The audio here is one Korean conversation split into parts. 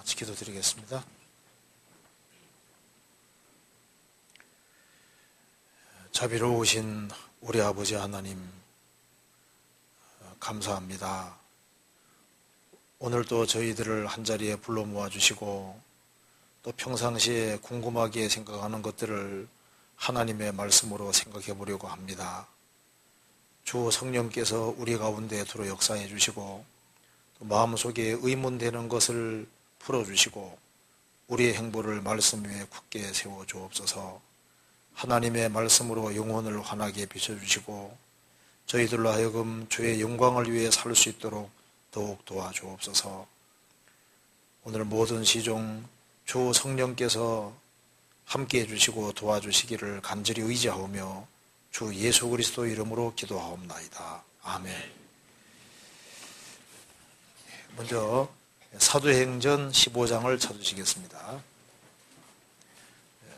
같이 기도드리겠습니다. 자비로우신 우리 아버지 하나님, 감사합니다. 오늘도 저희들을 한자리에 불러 모아주시고 또 평상시에 궁금하게 생각하는 것들을 하나님의 말씀으로 생각해 보려고 합니다. 주 성령께서 우리 가운데 들어 역사해 주시고 또 마음속에 의문되는 것을 풀어주시고 우리의 행보를 말씀 위에 굳게 세워 주옵소서. 하나님의 말씀으로 영혼을 환하게 비춰주시고 저희들로 하여금 주의 영광을 위해 살 수 있도록 더욱 도와주옵소서. 오늘 모든 시종 주 성령께서 함께해 주시고 도와주시기를 간절히 의지하오며 주 예수 그리스도 이름으로 기도하옵나이다. 아멘. 먼저 사도행전 15장을 찾으시겠습니다.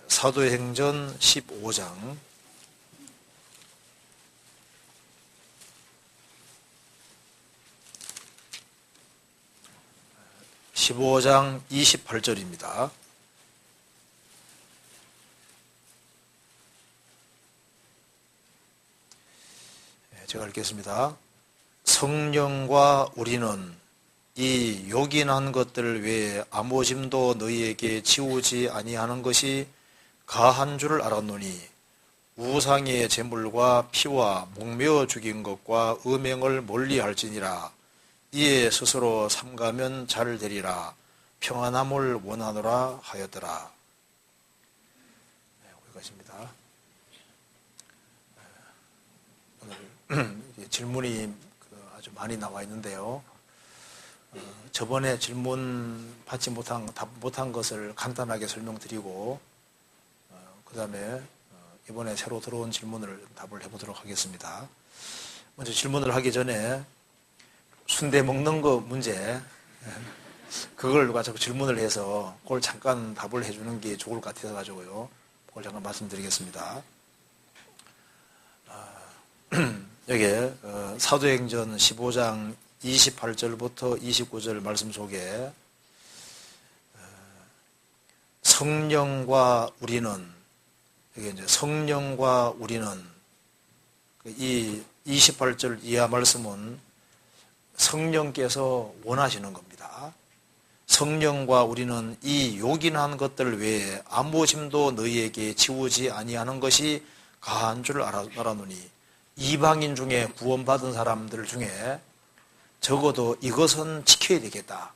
사도행전 15장 15장 28절입니다. 제가 읽겠습니다. 성령과 우리는 이 요긴한 것들 외에 아무 짐도 너희에게 지우지 아니하는 것이 가한 줄을 알았노니 우상의 제물과 피와 목매어 죽인 것과 음행을 멀리할지니라. 이에 스스로 삼가면 잘 되리라. 평안함을 원하노라 하였더라. 여기까지입니다. 오늘 질문이 아주 많이 나와 있는데요. 저번에 질문 받지 못한 것을 간단하게 설명드리고 그 다음에 이번에 새로 들어온 질문을 답을 해보도록 하겠습니다. 먼저 질문을 하기 전에 순대 먹는 거 문제, 그걸 가지고 질문을 해서 그걸 잠깐 답을 해주는 게 좋을 것 같아서 가지고요. 그걸 잠깐 말씀드리겠습니다. 여기에 사도행전 15장 28절부터 29절 말씀 속에 성령과 우리는, 이게 이제 성령과 우리는, 이 28절 이하 말씀은 성령께서 원하시는 겁니다. 성령과 우리는 이 요긴한 것들 외에 아무 짐도 너희에게 지우지 아니하는 것이 가한 줄 알아노니 이방인 중에 구원받은 사람들 중에 적어도 이것은 지켜야 되겠다,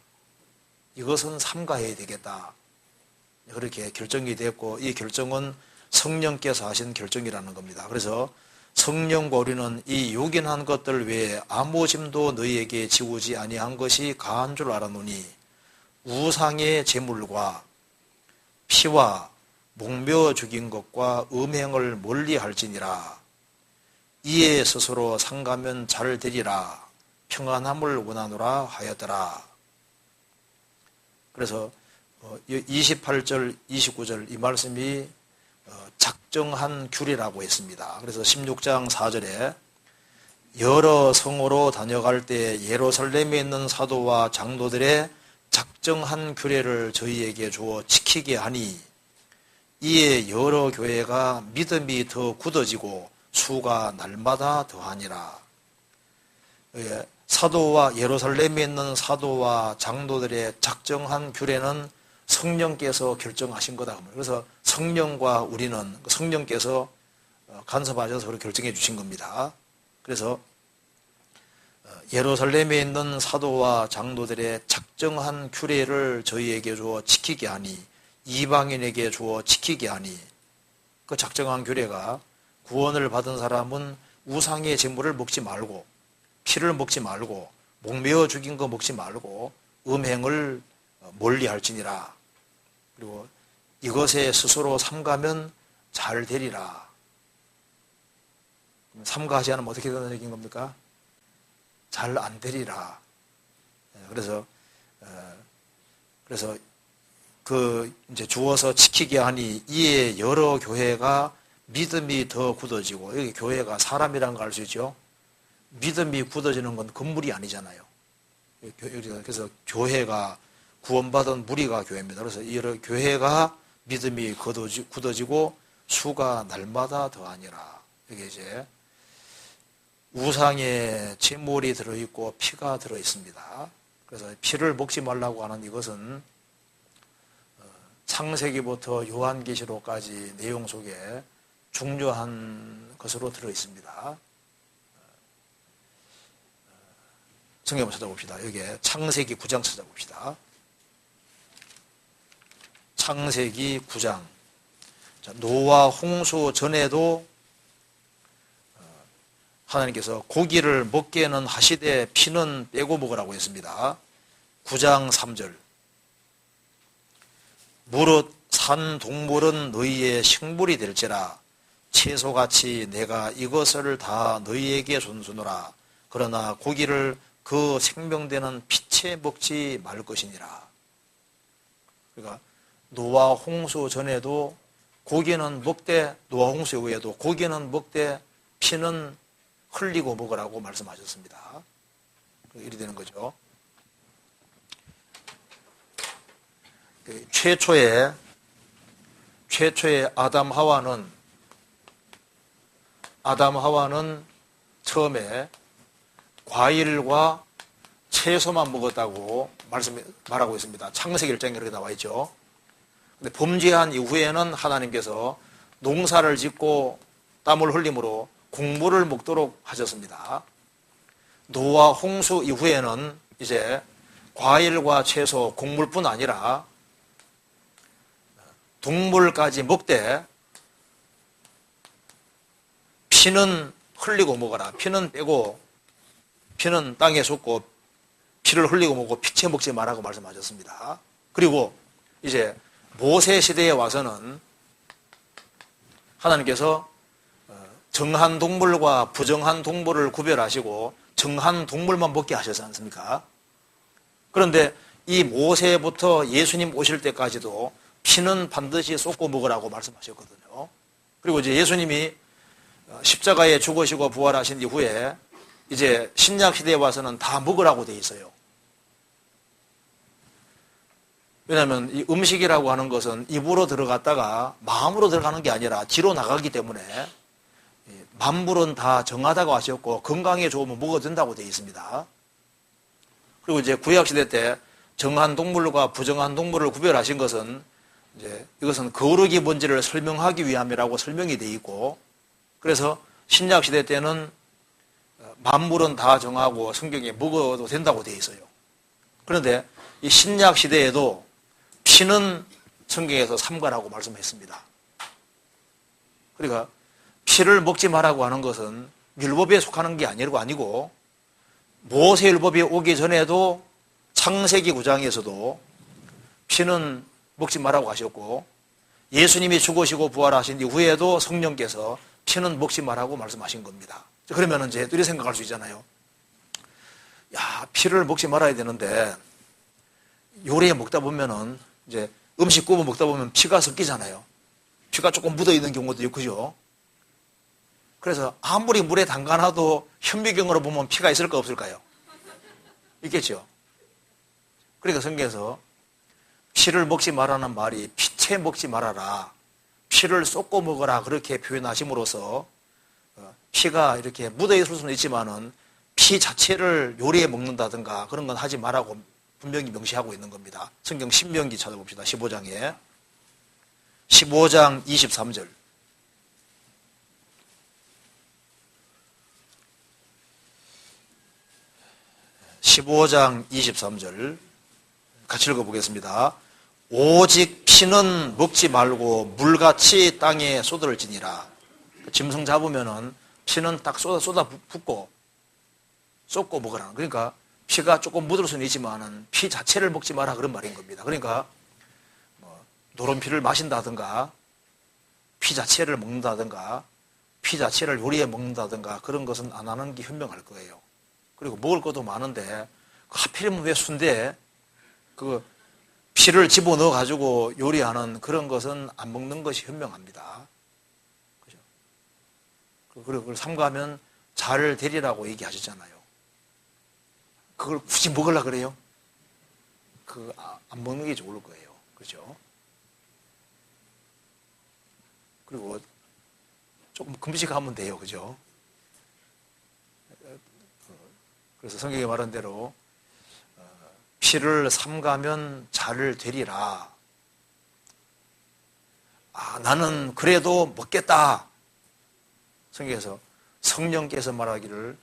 이것은 삼가해야 되겠다, 그렇게 결정이 됐고 이 결정은 성령께서 하신 결정이라는 겁니다. 그래서 성령과 우리는 이 요긴한 것들 외에 아무 짐도 너희에게 지우지 아니한 것이 가한 줄 알았노니 우상의 제물과 피와 목매어 죽인 것과 음행을 멀리할지니라. 이에 스스로 삼가면 잘 되리라. 평안함을 원하노라 하였더라. 그래서 28절, 29절 이 말씀이 작정한 규례라고 했습니다. 그래서 16장 4절에 여러 성으로 다녀갈 때 예루살렘에 있는 사도와 장로들의 작정한 규례를 저희에게 주어 지키게 하니 이에 여러 교회가 믿음이 더 굳어지고 수가 날마다 더하니라. 사도와 예루살렘에 있는 사도와 장로들의 작정한 규례는 성령께서 결정하신 거다. 그래서 성령과 우리는 성령께서 간섭하셔서 그렇게 결정해 주신 겁니다. 그래서 예루살렘에 있는 사도와 장로들의 작정한 규례를 저희에게 주어 지키게 하니 이방인에게 주어 지키게 하니 그 작정한 규례가 구원을 받은 사람은 우상의 제물을 먹지 말고 피를 먹지 말고 목매어 죽인 거 먹지 말고 음행을 멀리할지니라. 그리고 이것에 스스로 삼가면 잘 되리라. 삼가하지 않으면 어떻게 된다는 얘기인 겁니까? 잘 안 되리라. 그래서 이제 주어서 지키게 하니 이에 여러 교회가 믿음이 더 굳어지고, 여기 교회가 사람이라는 걸 알 수 있죠. 믿음이 굳어지는 건 건물이 아니잖아요. 그래서 교회가 구원받은 무리가 교회입니다. 그래서 이 교회가 믿음이 굳어지고 수가 날마다 더하니라. 이게 이제 우상의 제물이 들어있고 피가 들어있습니다. 그래서 피를 먹지 말라고 하는 이것은 창세기부터 요한계시록까지 내용 속에 중요한 것으로 들어있습니다. 성경 한번 찾아봅시다. 여기에 창세기 9장 찾아봅시다. 창세기 9장. 노아 홍수 전에도 하나님께서 고기를 먹게는 하시되 피는 빼고 먹으라고 했습니다. 9장 3절. 무릇 산 동물은 너희의 식물이 될지라 채소같이 내가 이것을 다 너희에게 준수노라. 그러나 고기를 그 생명되는 피채 먹지 말 것이니라. 그러니까 노아 홍수 전에도 고기는 먹되, 노아 홍수 이후에도 고기는 먹되 피는 흘리고 먹으라고 말씀하셨습니다. 이리 되는 거죠. 최초의 아담 하와는 처음에 과일과 채소만 먹었다고 말하고 있습니다. 창세기 1장에 그렇게 나와 있죠. 근데 범죄한 이후에는 하나님께서 농사를 짓고 땀을 흘림으로 곡물을 먹도록 하셨습니다. 노아 홍수 이후에는 이제 과일과 채소, 곡물뿐 아니라 동물까지 먹되 피는 흘리고 먹어라. 피는 빼고 피는 땅에 쏟고 피를 흘리고 먹고 피채 먹지 말라고 말씀하셨습니다. 그리고 이제 모세 시대에 와서는 하나님께서 정한 동물과 부정한 동물을 구별하시고 정한 동물만 먹게 하셨지 않습니까? 그런데 이 모세부터 예수님 오실 때까지도 피는 반드시 쏟고 먹으라고 말씀하셨거든요. 그리고 이제 예수님이 십자가에 죽으시고 부활하신 이후에 이제 신약 시대에 와서는 다 먹으라고 돼 있어요. 왜냐하면 이 음식이라고 하는 것은 입으로 들어갔다가 마음으로 들어가는 게 아니라 뒤로 나가기 때문에 만물은 다 정하다고 하셨고 건강에 좋으면 먹어도 된다고 되어 있습니다. 그리고 이제 구약시대 때 정한 동물과 부정한 동물을 구별하신 것은 이제 이것은 거룩이 뭔지를 설명하기 위함이라고 설명이 되어 있고, 그래서 신약시대 때는 만물은 다 정하고 성경에 먹어도 된다고 되어 있어요. 그런데 이 신약시대에도 피는 성경에서 삼가라고 말씀했습니다. 그러니까 피를 먹지 말라고 하는 것은 율법에 속하는 게 아니고 모세율법이 오기 전에도 창세기 9장에서도 피는 먹지 말라고 하셨고 예수님이 죽으시고 부활하신 이후에도 성령께서 피는 먹지 말라고 말씀하신 겁니다. 그러면 이제 이렇게 생각할 수 있잖아요. 야, 피를 먹지 말아야 되는데 요리에 먹다 보면은 이제 음식 구워 먹다 보면 피가 섞이잖아요. 피가 조금 묻어 있는 경우도 있고, 그죠? 그래서 아무리 물에 담가놔도 현미경으로 보면 피가 있을까 없을까요? 있겠죠. 그러니까 성경에서 피를 먹지 말라는 말이 피채 먹지 말아라, 피를 쏟고 먹어라 그렇게 표현하심으로써 피가 이렇게 묻어 있을 수는 있지만은 피 자체를 요리해 먹는다든가 그런 건 하지 말라고 분명히 명시하고 있는 겁니다. 성경 신명기 찾아봅시다. 15장에 15장 23절. (15장 23절) 같이 읽어보겠습니다. 오직 피는 먹지 말고 물같이 땅에 쏟을지니라. 짐승 잡으면은 피는 딱 쏟아 붓고 쏟고 먹으라. 그러니까 피가 조금 묻을 수는 있지만은 피 자체를 먹지 마라 그런 말인 겁니다. 그러니까 노른 피를 마신다든가 피 자체를 먹는다든가 피 자체를 요리해 먹는다든가 그런 것은 안 하는 게 현명할 거예요. 그리고 먹을 것도 많은데 하필이면 왜 순대 그 피를 집어넣어 가지고 요리하는 그런 것은 안 먹는 것이 현명합니다. 그죠? 그리고 그걸 삼가하면 잘 되리라고 얘기하셨잖아요. 그걸 굳이 먹으려고 그래요? 안 먹는 게 좋을 거예요. 그렇죠? 그리고 조금 금식하면 돼요. 그죠? 그래서 성경에 말한 대로 피를 삼가면 잘 되리라. 나는 그래도 먹겠다. 성경에서 성령께서 말하기를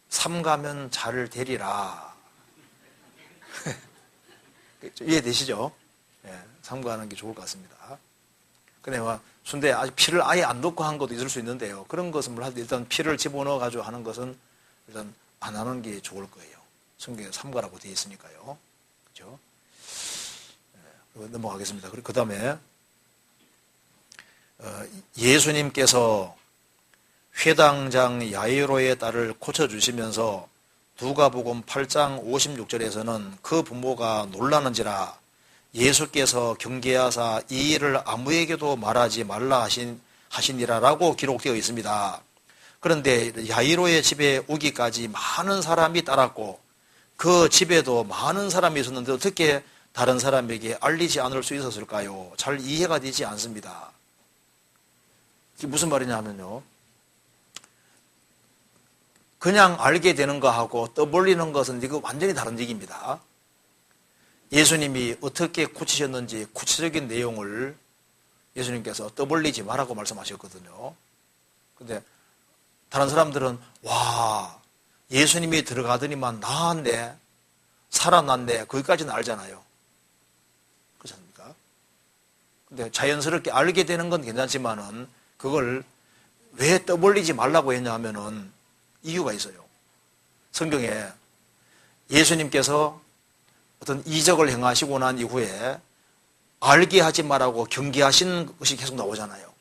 삼가면 잘 되리라. 이해되시죠? 네, 삼가하는 게 좋을 것 같습니다. 근데 순대 아직 피를 아예 안 넣고 한 것도 있을 수 있는데요. 그런 것은 일단 피를 집어넣어 가지고 하는 것은 일단 안 하는 게 좋을 거예요. 성경에 삼가라고 되어 있으니까요. 그렇죠? 네, 넘어가겠습니다. 그 다음에 예수님께서 회당장 야이로의 딸을 고쳐주시면서 누가복음 8장 56절에서는 그 부모가 놀라는지라 예수께서 경계하사 이 일을 아무에게도 말하지 말라 하시니라라고 기록되어 있습니다. 그런데 야이로의 집에 오기까지 많은 사람이 따랐고 그 집에도 많은 사람이 있었는데 어떻게 다른 사람에게 알리지 않을 수 있었을까요? 잘 이해가 되지 않습니다. 이게 무슨 말이냐 하면요. 그냥 알게 되는 거하고 떠벌리는 것은 이거 완전히 다른 얘기입니다. 예수님이 어떻게 고치셨는지 구체적인 내용을 예수님께서 떠벌리지 말라고 말씀하셨거든요. 근데 다른 사람들은 와, 예수님이 들어가더니만 나았네, 살아났네, 거기까지는 알잖아요. 그렇지 않습니까? 근데 자연스럽게 알게 되는 건 괜찮지만은 그걸 왜 떠벌리지 말라고 했냐 하면은 이유가 있어요. 성경에 예수님께서 어떤 이적을 행하시고 난 이후에 알게 하지 말라고 경계하신 것이 계속 나오잖아요.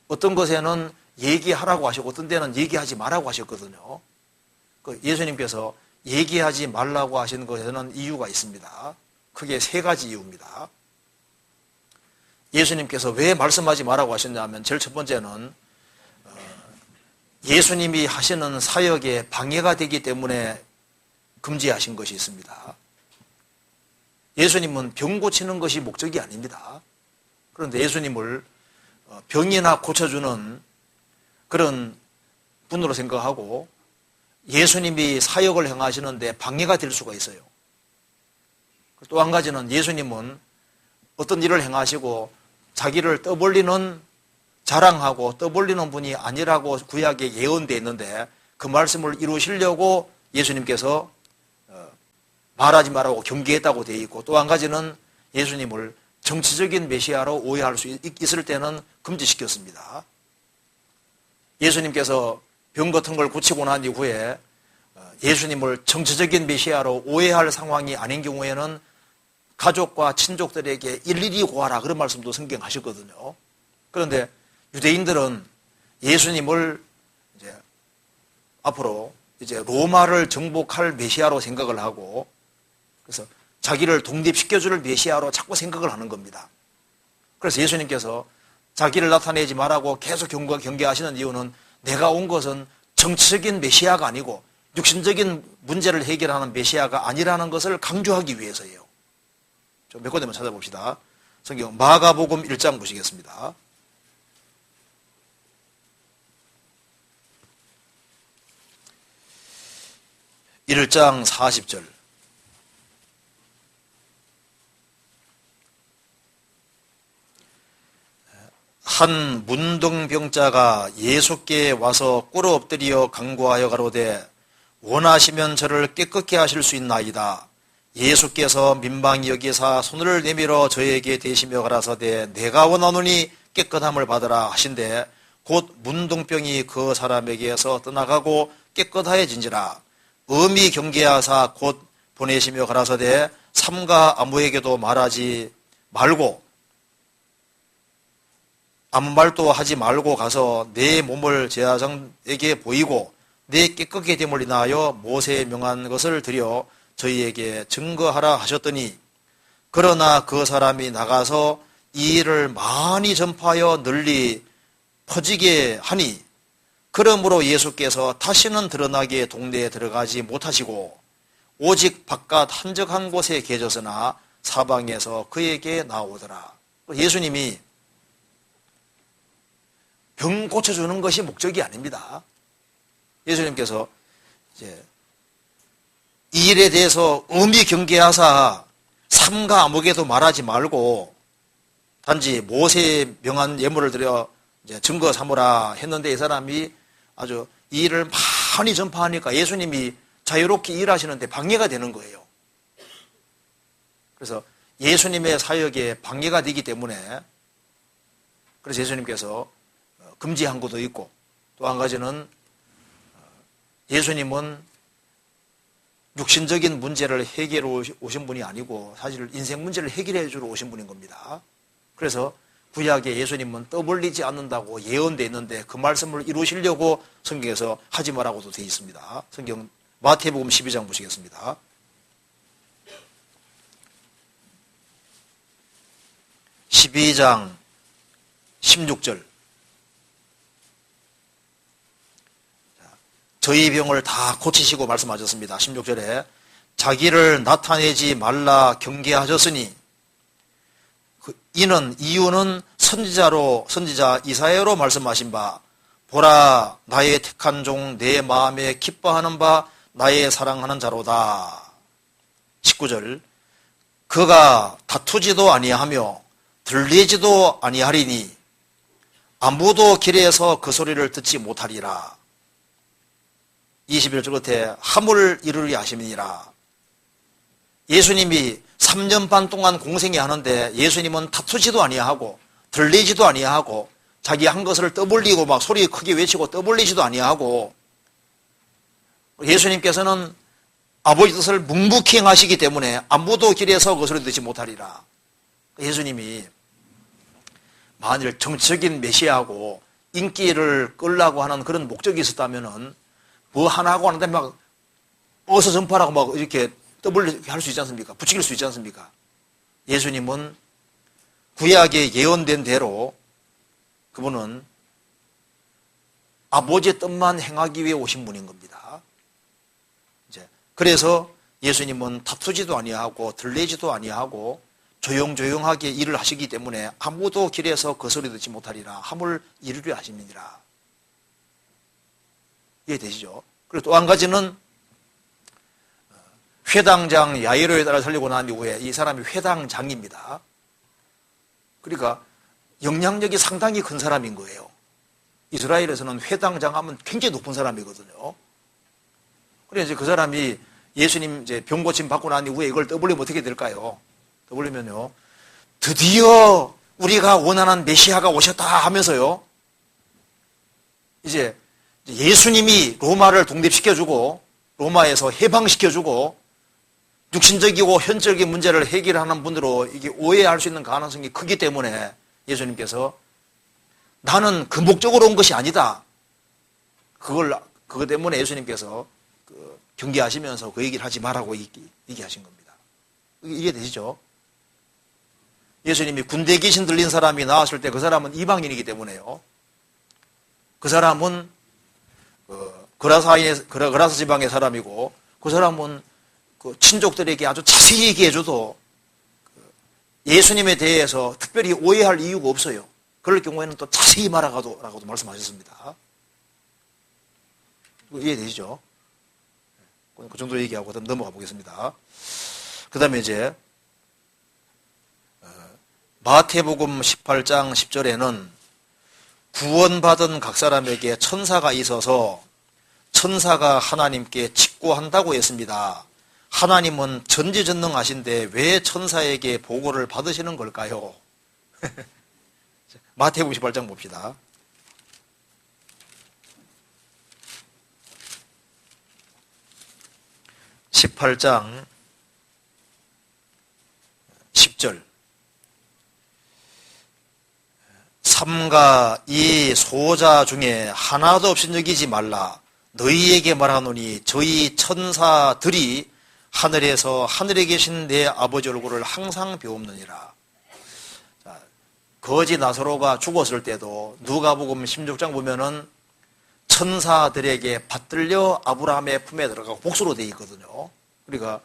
어떤 것에는 얘기하라고 하시고 어떤 데는 얘기하지 말라고 하셨거든요. 예수님께서 얘기하지 말라고 하신 것에는 이유가 있습니다. 크게 세 가지 이유입니다. 예수님께서 왜 말씀하지 말라고 하셨냐면 제일 첫 번째는 예수님이 하시는 사역에 방해가 되기 때문에 금지하신 것이 있습니다. 예수님은 병 고치는 것이 목적이 아닙니다. 그런데 예수님을 병이나 고쳐주는 그런 분으로 생각하고 예수님이 사역을 행하시는데 방해가 될 수가 있어요. 또 한 가지는 예수님은 어떤 일을 행하시고 자기를 떠벌리는, 자랑하고 떠벌리는 분이 아니라고 구약에 예언되어 있는데 그 말씀을 이루시려고 예수님께서 말하지 말라고 경계했다고 되어 있고, 또 한 가지는 예수님을 정치적인 메시아로 오해할 수 있을 때는 금지시켰습니다. 예수님께서 병 같은 걸 고치고 난 이후에 예수님을 정치적인 메시아로 오해할 상황이 아닌 경우에는 가족과 친족들에게 일일이 고하라, 그런 말씀도 성경 하셨거든요. 그런데 유대인들은 예수님을 이제 앞으로 이제 로마를 정복할 메시아로 생각을 하고, 그래서 자기를 독립시켜줄 메시아로 자꾸 생각을 하는 겁니다. 그래서 예수님께서 자기를 나타내지 말라고 계속 경계하시는 이유는 내가 온 것은 정치적인 메시아가 아니고 육신적인 문제를 해결하는 메시아가 아니라는 것을 강조하기 위해서예요. 좀 몇 군데만 찾아봅시다. 성경 마가복음 1장 보시겠습니다. (1장) 40절. 한 문둥병자가 예수께 와서 꿇어 엎드려 간구하여 가로되 원하시면 저를 깨끗게 하실 수 있나이다. 예수께서 민방히 여기사 손을 내밀어 저에게 대시며 가라사대 내가 원하노니 깨끗함을 받으라 하신대 곧 문둥병이 그 사람에게서 떠나가고 깨끗하여진지라. 엄히 경계하사 곧 보내시며 가라사대 삼가 아무에게도 말하지 말고 아무 말도 하지 말고 가서 내 몸을 제사장에게 보이고 내 깨끗게 됨을 인하여 모세에 명한 것을 드려 저희에게 증거하라 하셨더니 그러나 그 사람이 나가서 이 일을 많이 전파하여 널리 퍼지게 하니 그러므로 예수께서 다시는 드러나게 동네에 들어가지 못하시고 오직 바깥 한적한 곳에 계셨으나 사방에서 그에게 나오더라. 예수님이 병 고쳐주는 것이 목적이 아닙니다. 예수님께서 이제 이 일에 대해서 엄히 경계하사 삼가 아무개도 말하지 말고 단지 모세의 명한 예물을 드려 이제 증거 삼으라 했는데 이 사람이 아주 이 일을 많이 전파하니까 예수님이 자유롭게 일하시는데 방해가 되는 거예요. 그래서 예수님의 사역에 방해가 되기 때문에 그래서 예수님께서 금지한 것도 있고 또 한 가지는 예수님은 육신적인 문제를 해결해 오신 분이 아니고 사실 인생 문제를 해결해 주러 오신 분인 겁니다. 그래서 구약에 예수님은 떠벌리지 않는다고 예언되어 있는데 그 말씀을 이루시려고 성경에서 하지 말라고도 되어 있습니다. 성경 마태복음 12장 보시겠습니다. (12장) 16절 저희 병을 다 고치시고 말씀하셨습니다. 16절에 자기를 나타내지 말라 경계하셨으니 이유는 선지자 이사야로 말씀하신 바 보라 나의 택한 종 내 마음에 기뻐하는 바 나의 사랑하는 자로다. 19절 그가 다투지도 아니하며 들리지도 아니하리니 아무도 길에서 그 소리를 듣지 못하리라. 21절 끝에 함을 이루리 하심이니라. 예수님이 3년 반 동안 공생애 하는데 예수님은 다투지도 아니하고 들리지도 아니하고 자기 한 것을 떠벌리고 막 소리 크게 외치고 떠벌리지도 아니하고 예수님께서는 아버지 뜻을 묵묵히 행하시기 때문에 아무도 길에서 그 소리 듣지 못하리라. 예수님이 만일 정치적인 메시아하고 인기를 끌라고 하는 그런 목적이 있었다면은 뭐 하나 하고 하는데 막 어서 전파라고 막 이렇게 떠벌리게 할 수 있지 않습니까? 부추길 수 있지 않습니까? 예수님은 구약에 예언된 대로 그분은 아버지의 뜻만 행하기 위해 오신 분인 겁니다. 이제 그래서 예수님은 다투지도 아니하고 들리지도 아니하고 조용조용하게 일을 하시기 때문에 아무도 길에서 그 소리 듣지 못하리라. 함을 이루려 하심이니라. 이해되시죠? 그리고 또 한 가지는 회당장 야이로에 따라 살리고 난 이후에 이 사람이 회당장입니다. 그러니까 영향력이 상당히 큰 사람인 거예요. 이스라엘에서는 회당장 하면 굉장히 높은 사람이거든요. 그래서 이제 그 사람이 예수님 이제 병 고침 받고 난 이후에 이걸 떠벌리면 어떻게 될까요? 떠벌리면요. 드디어 우리가 원하는 메시아가 오셨다 하면서요. 이제 예수님이 로마를 독립시켜주고 로마에서 해방시켜주고 육신적이고 현적인 문제를 해결하는 분으로 이게 오해할 수 있는 가능성이 크기 때문에 예수님께서 나는 그 목적으로 온 것이 아니다. 그것 때문에 예수님께서 경계하시면서 그 얘기를 하지 말라고 얘기하신 겁니다. 이해되시죠? 예수님이 군대 귀신 들린 사람이 나왔을 때 그 사람은 이방인이기 때문에요. 그 사람은 그라사 지방의 사람이고 그 사람은 그 친족들에게 아주 자세히 얘기해줘도 예수님에 대해서 특별히 오해할 이유가 없어요. 그럴 경우에는 또 자세히 말하라고도 말씀하셨습니다. 이해되시죠? 그 정도 얘기하고 넘어가 보겠습니다. 그 다음에 이제 마태복음 18장 10절에는 구원받은 각 사람에게 천사가 있어서 천사가 하나님께 직고한다고 했습니다. 하나님은 전지전능하신데 왜 천사에게 보고를 받으시는 걸까요? 마태복음 18장 봅시다. (18장) 10절 삼가 이 소자 중에 하나도 없인 여기지 말라. 너희에게 말하노니 저희 천사들이 하늘에서 하늘에 계신 내 아버지 얼굴을 항상 배웁느니라. 거지 나사로가 죽었을 때도 누가복음 16장 보면은 천사들에게 받들려 아브라함의 품에 들어가고 복수로 되어 있거든요. 우리가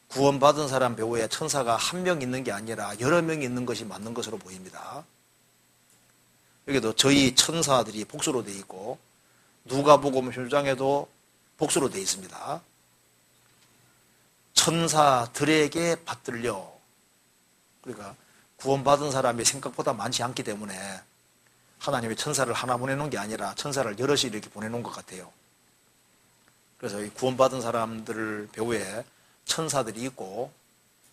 구원받은 사람 배후에 천사가 한 명 있는 게 아니라 여러 명이 있는 것이 맞는 것으로 보입니다. 여기도 저희 천사들이 복수로 되어 있고 누가복음 10장에도 복수로 되어 있습니다. 천사들에게 받들려. 그러니까 구원받은 사람이 생각보다 많지 않기 때문에 하나님이 천사를 하나 보내놓은 게 아니라 천사를 여럿이 이렇게 보내놓은 것 같아요. 그래서 이 구원받은 사람들 배후에 천사들이 있고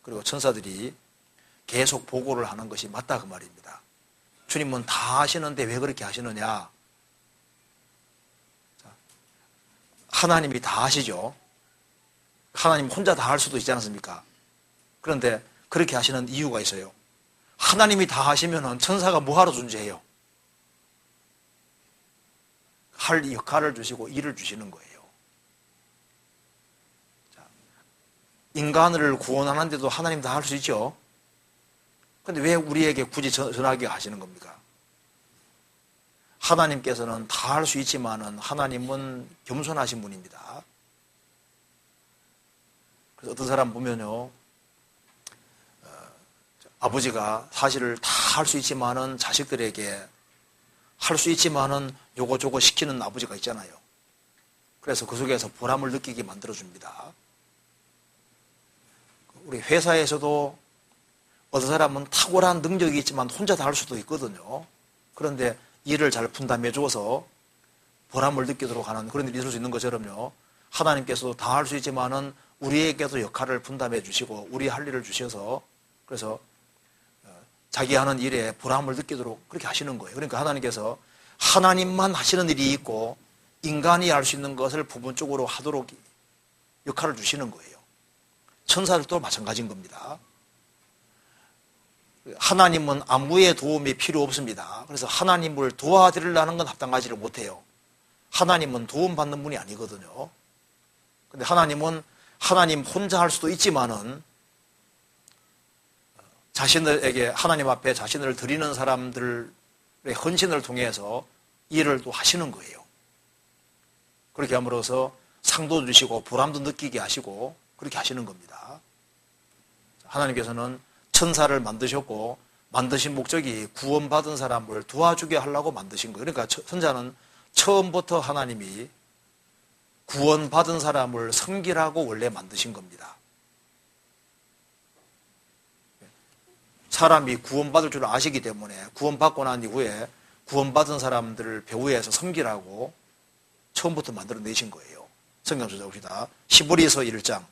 그리고 천사들이 계속 보고를 하는 것이 맞다 그 말입니다. 주님은 다 하시는데 왜 그렇게 하시느냐? 하나님이 다 하시죠. 하나님 혼자 다 할 수도 있지 않습니까? 그런데 그렇게 하시는 이유가 있어요. 하나님이 다 하시면은 천사가 뭐하러 존재해요? 할 역할을 주시고 일을 주시는 거예요. 인간을 구원하는데도 하나님 다 할 수 있죠. 그런데 왜 우리에게 굳이 전하게 하시는 겁니까? 하나님께서는 다 할 수 있지만은 하나님은 겸손하신 분입니다. 그래서 어떤 사람 보면요, 아버지가 사실을 다 할 수 있지만은 자식들에게 할 수 있지만은 요거 저거 시키는 아버지가 있잖아요. 그래서 그 속에서 보람을 느끼게 만들어줍니다. 우리 회사에서도 어떤 사람은 탁월한 능력이 있지만 혼자 다 할 수도 있거든요. 그런데 일을 잘 분담해 줘서 보람을 느끼도록 하는 그런 일이 있을 수 있는 것처럼요. 하나님께서도 다 할 수 있지만은 우리에게도 역할을 분담해 주시고 우리 할 일을 주셔서 그래서 자기 하는 일에 보람을 느끼도록 그렇게 하시는 거예요. 그러니까 하나님께서 하나님만 하시는 일이 있고 인간이 할 수 있는 것을 부분적으로 하도록 역할을 주시는 거예요. 천사들도 마찬가지인 겁니다. 하나님은 아무의 도움이 필요 없습니다. 그래서 하나님을 도와드리려는 건 합당하지를 못해요. 하나님은 도움받는 분이 아니거든요. 근데 하나님은 하나님 혼자 할 수도 있지만은 자신들에게 하나님 앞에 자신을 드리는 사람들의 헌신을 통해서 일을 또 하시는 거예요. 그렇게 함으로써 상도 주시고 보람도 느끼게 하시고 그렇게 하시는 겁니다. 하나님께서는 천사를 만드셨고 만드신 목적이 구원받은 사람을 도와주게 하려고 만드신 거예요. 그러니까 천사는 처음부터 하나님이 구원받은 사람을 섬기라고 원래 만드신 겁니다. 사람이 구원받을 줄 아시기 때문에 구원받고 난 이후에 구원받은 사람들을 배후에서 섬기라고 처음부터 만들어내신 거예요. 성경 찾아봅시다. 히브리서 1장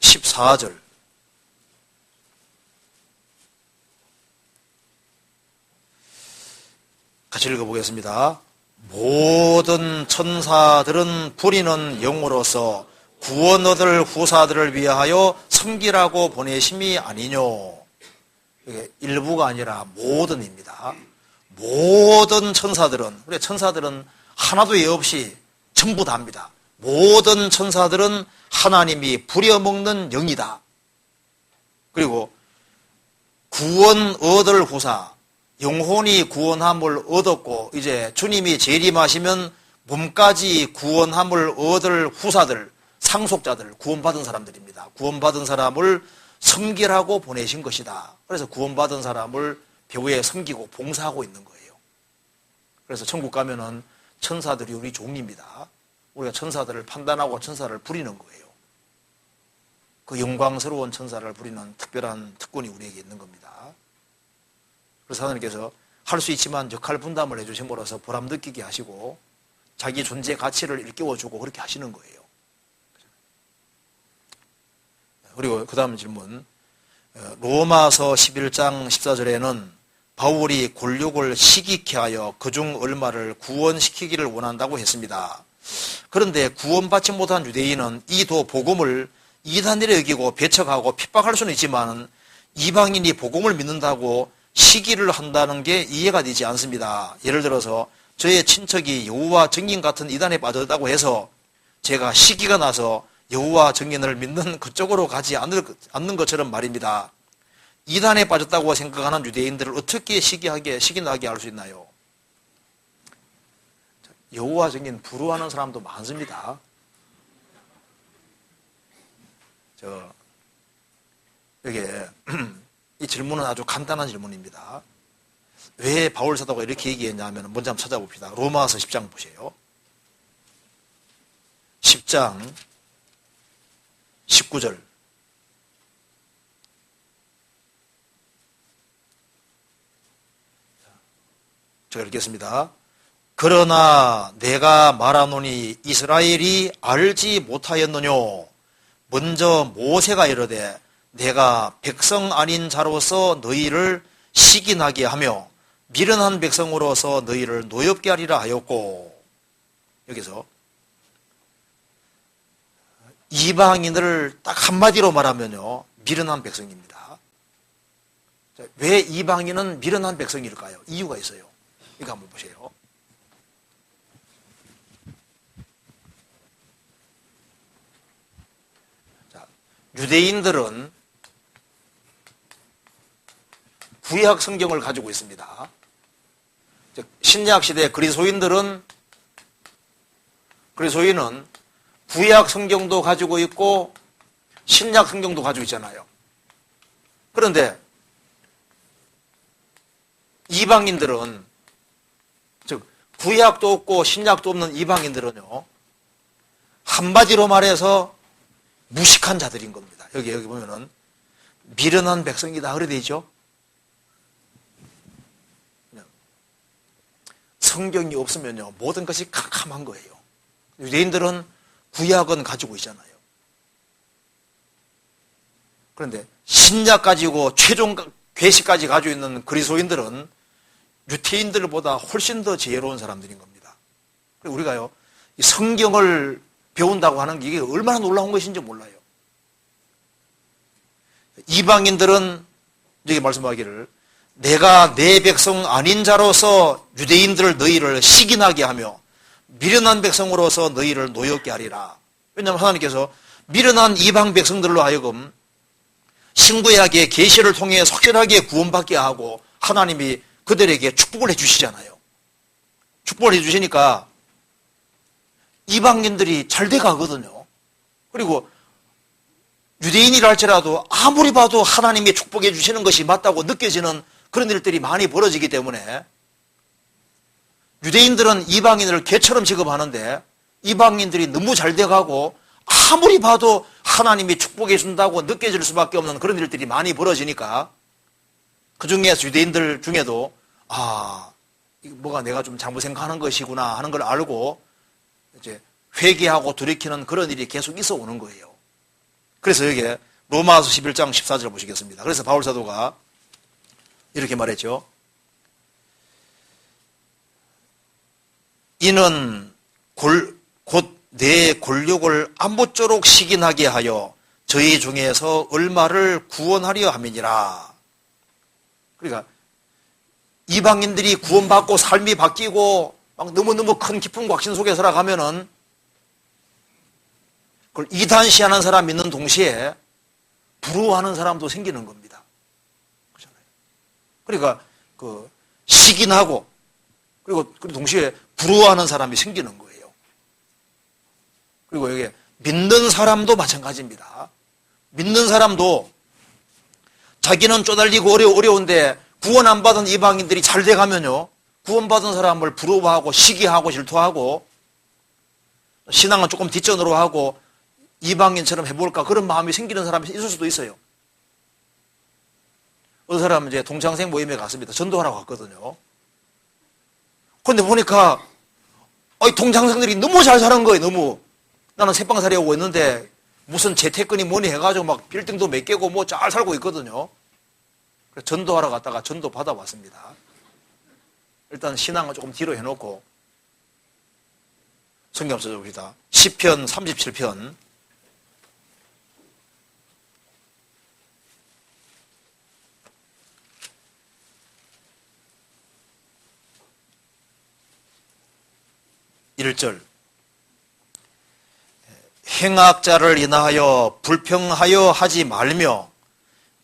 14절 같이 읽어보겠습니다. 모든 천사들은 부리는 영으로서 구원 얻을 후사들을 위하여 섬기라고 보내심이 아니뇨. 이게 일부가 아니라 모든입니다. 모든 천사들은, 우리 천사들은 하나도 예 없이 전부 다입니다. 모든 천사들은 하나님이 부려먹는 영이다. 그리고 구원 얻을 후사, 영혼이 구원함을 얻었고 이제 주님이 재림하시면 몸까지 구원함을 얻을 후사들, 상속자들, 구원받은 사람들입니다. 구원받은 사람을 섬기라고 보내신 것이다. 그래서 구원받은 사람을 배후에 섬기고 봉사하고 있는 거예요. 그래서 천국 가면은 천사들이 우리 종입니다. 우리가 천사들을 판단하고 천사를 부리는 거예요. 그 영광스러운 천사를 부리는 특별한 특권이 우리에게 있는 겁니다. 그래서 하나님께서 할 수 있지만 역할 분담을 해주심으로써 보람 느끼게 하시고 자기 존재 가치를 일깨워주고 그렇게 하시는 거예요. 그리고 그 다음 질문, 로마서 11장 14절에는 바울이 곤욕을 시기케 하여 그중 얼마를 구원시키기를 원한다고 했습니다. 그런데 구원받지 못한 유대인은 이 도 복음을 이단이라 여기고 배척하고 핍박할 수는 있지만 이방인이 복음을 믿는다고 시기를 한다는 게 이해가 되지 않습니다. 예를 들어서 저의 친척이 여호와 증인 같은 이단에 빠졌다고 해서 제가 시기가 나서 여호와 증인을 믿는 그쪽으로 가지 않는 것처럼 말입니다. 이단에 빠졌다고 생각하는 유대인들을 어떻게 시기나게 할 수 있나요? 여호와 증인 부러워하는 사람도 많습니다. 여기에 이 질문은 아주 간단한 질문입니다. 왜 바울 사도가 이렇게 얘기했냐면 먼저 한번 찾아봅시다. 로마서 10장 보세요. 10장 19절. 제가 읽겠습니다. 그러나 내가 말하노니 이스라엘이 알지 못하였느뇨. 먼저 모세가 이르되 내가 백성 아닌 자로서 너희를 시기나게 하며 미련한 백성으로서 너희를 노엽게 하리라 하였고, 여기서 이방인을 딱 한마디로 말하면요, 미련한 백성입니다. 왜 이방인은 미련한 백성일까요? 이유가 있어요. 이거 한번 보세요. 자, 유대인들은 구약 성경을 가지고 있습니다. 신약 시대 그리스도인은 구약 성경도 가지고 있고 신약 성경도 가지고 있잖아요. 그런데 이방인들은, 즉 구약도 없고 신약도 없는 이방인들은요, 한마디로 말해서 무식한 자들인 겁니다. 여기 보면은 미련한 백성이다 그래 되죠. 성경이 없으면요, 모든 것이 캄캄한 거예요. 유대인들은 구약은 가지고 있잖아요. 그런데 신약 가지고 최종 계시까지 가지고 있는 그리스도인들은 유태인들보다 훨씬 더 지혜로운 사람들인 겁니다. 우리가요, 이 성경을 배운다고 하는 게 이게 얼마나 놀라운 것인지 몰라요. 이방인들은 여기 말씀하기를 내가 내 백성 아닌 자로서 유대인들을 너희를 시기나게 하며 미련한 백성으로서 너희를 노엽게 하리라. 왜냐하면 하나님께서 미련한 이방 백성들로 하여금 신구약의 계시를 통해 확실하게 구원받게 하고 하나님이 그들에게 축복을 해주시잖아요. 축복을 해주시니까 이방인들이 잘 돼가거든요. 그리고 유대인이라 할지라도 아무리 봐도 하나님이 축복해 주시는 것이 맞다고 느껴지는 그런 일들이 많이 벌어지기 때문에 유대인들은 이방인을 개처럼 취급하는데 이방인들이 너무 잘 돼가고 아무리 봐도 하나님이 축복해 준다고 느껴질 수밖에 없는 그런 일들이 많이 벌어지니까 그 중에서 유대인들 중에도 뭐가 내가 좀 잘못 생각하는 것이구나 하는 걸 알고 이제 회개하고 돌이키는 그런 일이 계속 있어 오는 거예요. 그래서 여기에 로마서 11장 14절 보시겠습니다. 그래서 바울 사도가 이렇게 말했죠. 이는 곧 내 골육을 아무쪼록 시기나게 하여 저희 중에서 얼마를 구원하려 함이니라. 그러니까 이방인들이 구원받고 삶이 바뀌고 막 너무너무 큰 기쁨과 확신 속에 살아가면은 그걸 이단시하는 사람 있는 동시에 부러워하는 사람도 생기는 겁니다. 그렇잖아요. 그러니까 시기나고 그리고 동시에 부러워하는 사람이 생기는 거예요. 그리고 여기 믿는 사람도 마찬가지입니다. 믿는 사람도 자기는 쪼달리고 어려운데 구원 안 받은 이방인들이 잘 돼가면요, 구원받은 사람을 부러워하고 시기하고 질투하고 신앙은 조금 뒷전으로 하고 이방인처럼 해볼까 그런 마음이 생기는 사람이 있을 수도 있어요. 어떤 사람은 이제 동창생 모임에 갔습니다. 전도하러 갔거든요. 그런데 보니까 동창생들이 너무 잘 사는 거예요. 너무. 나는 새빵살이 하고 있는데 무슨 재테크니 뭐니 해가지고 막 빌딩도 몇 개고 뭐 잘 살고 있거든요. 그래서 전도하러 갔다가 전도 받아왔습니다. 일단 신앙을 조금 뒤로 해놓고 성경 써봅시다. 시편 37편 1절 행악자를 인하여 불평하여 하지 말며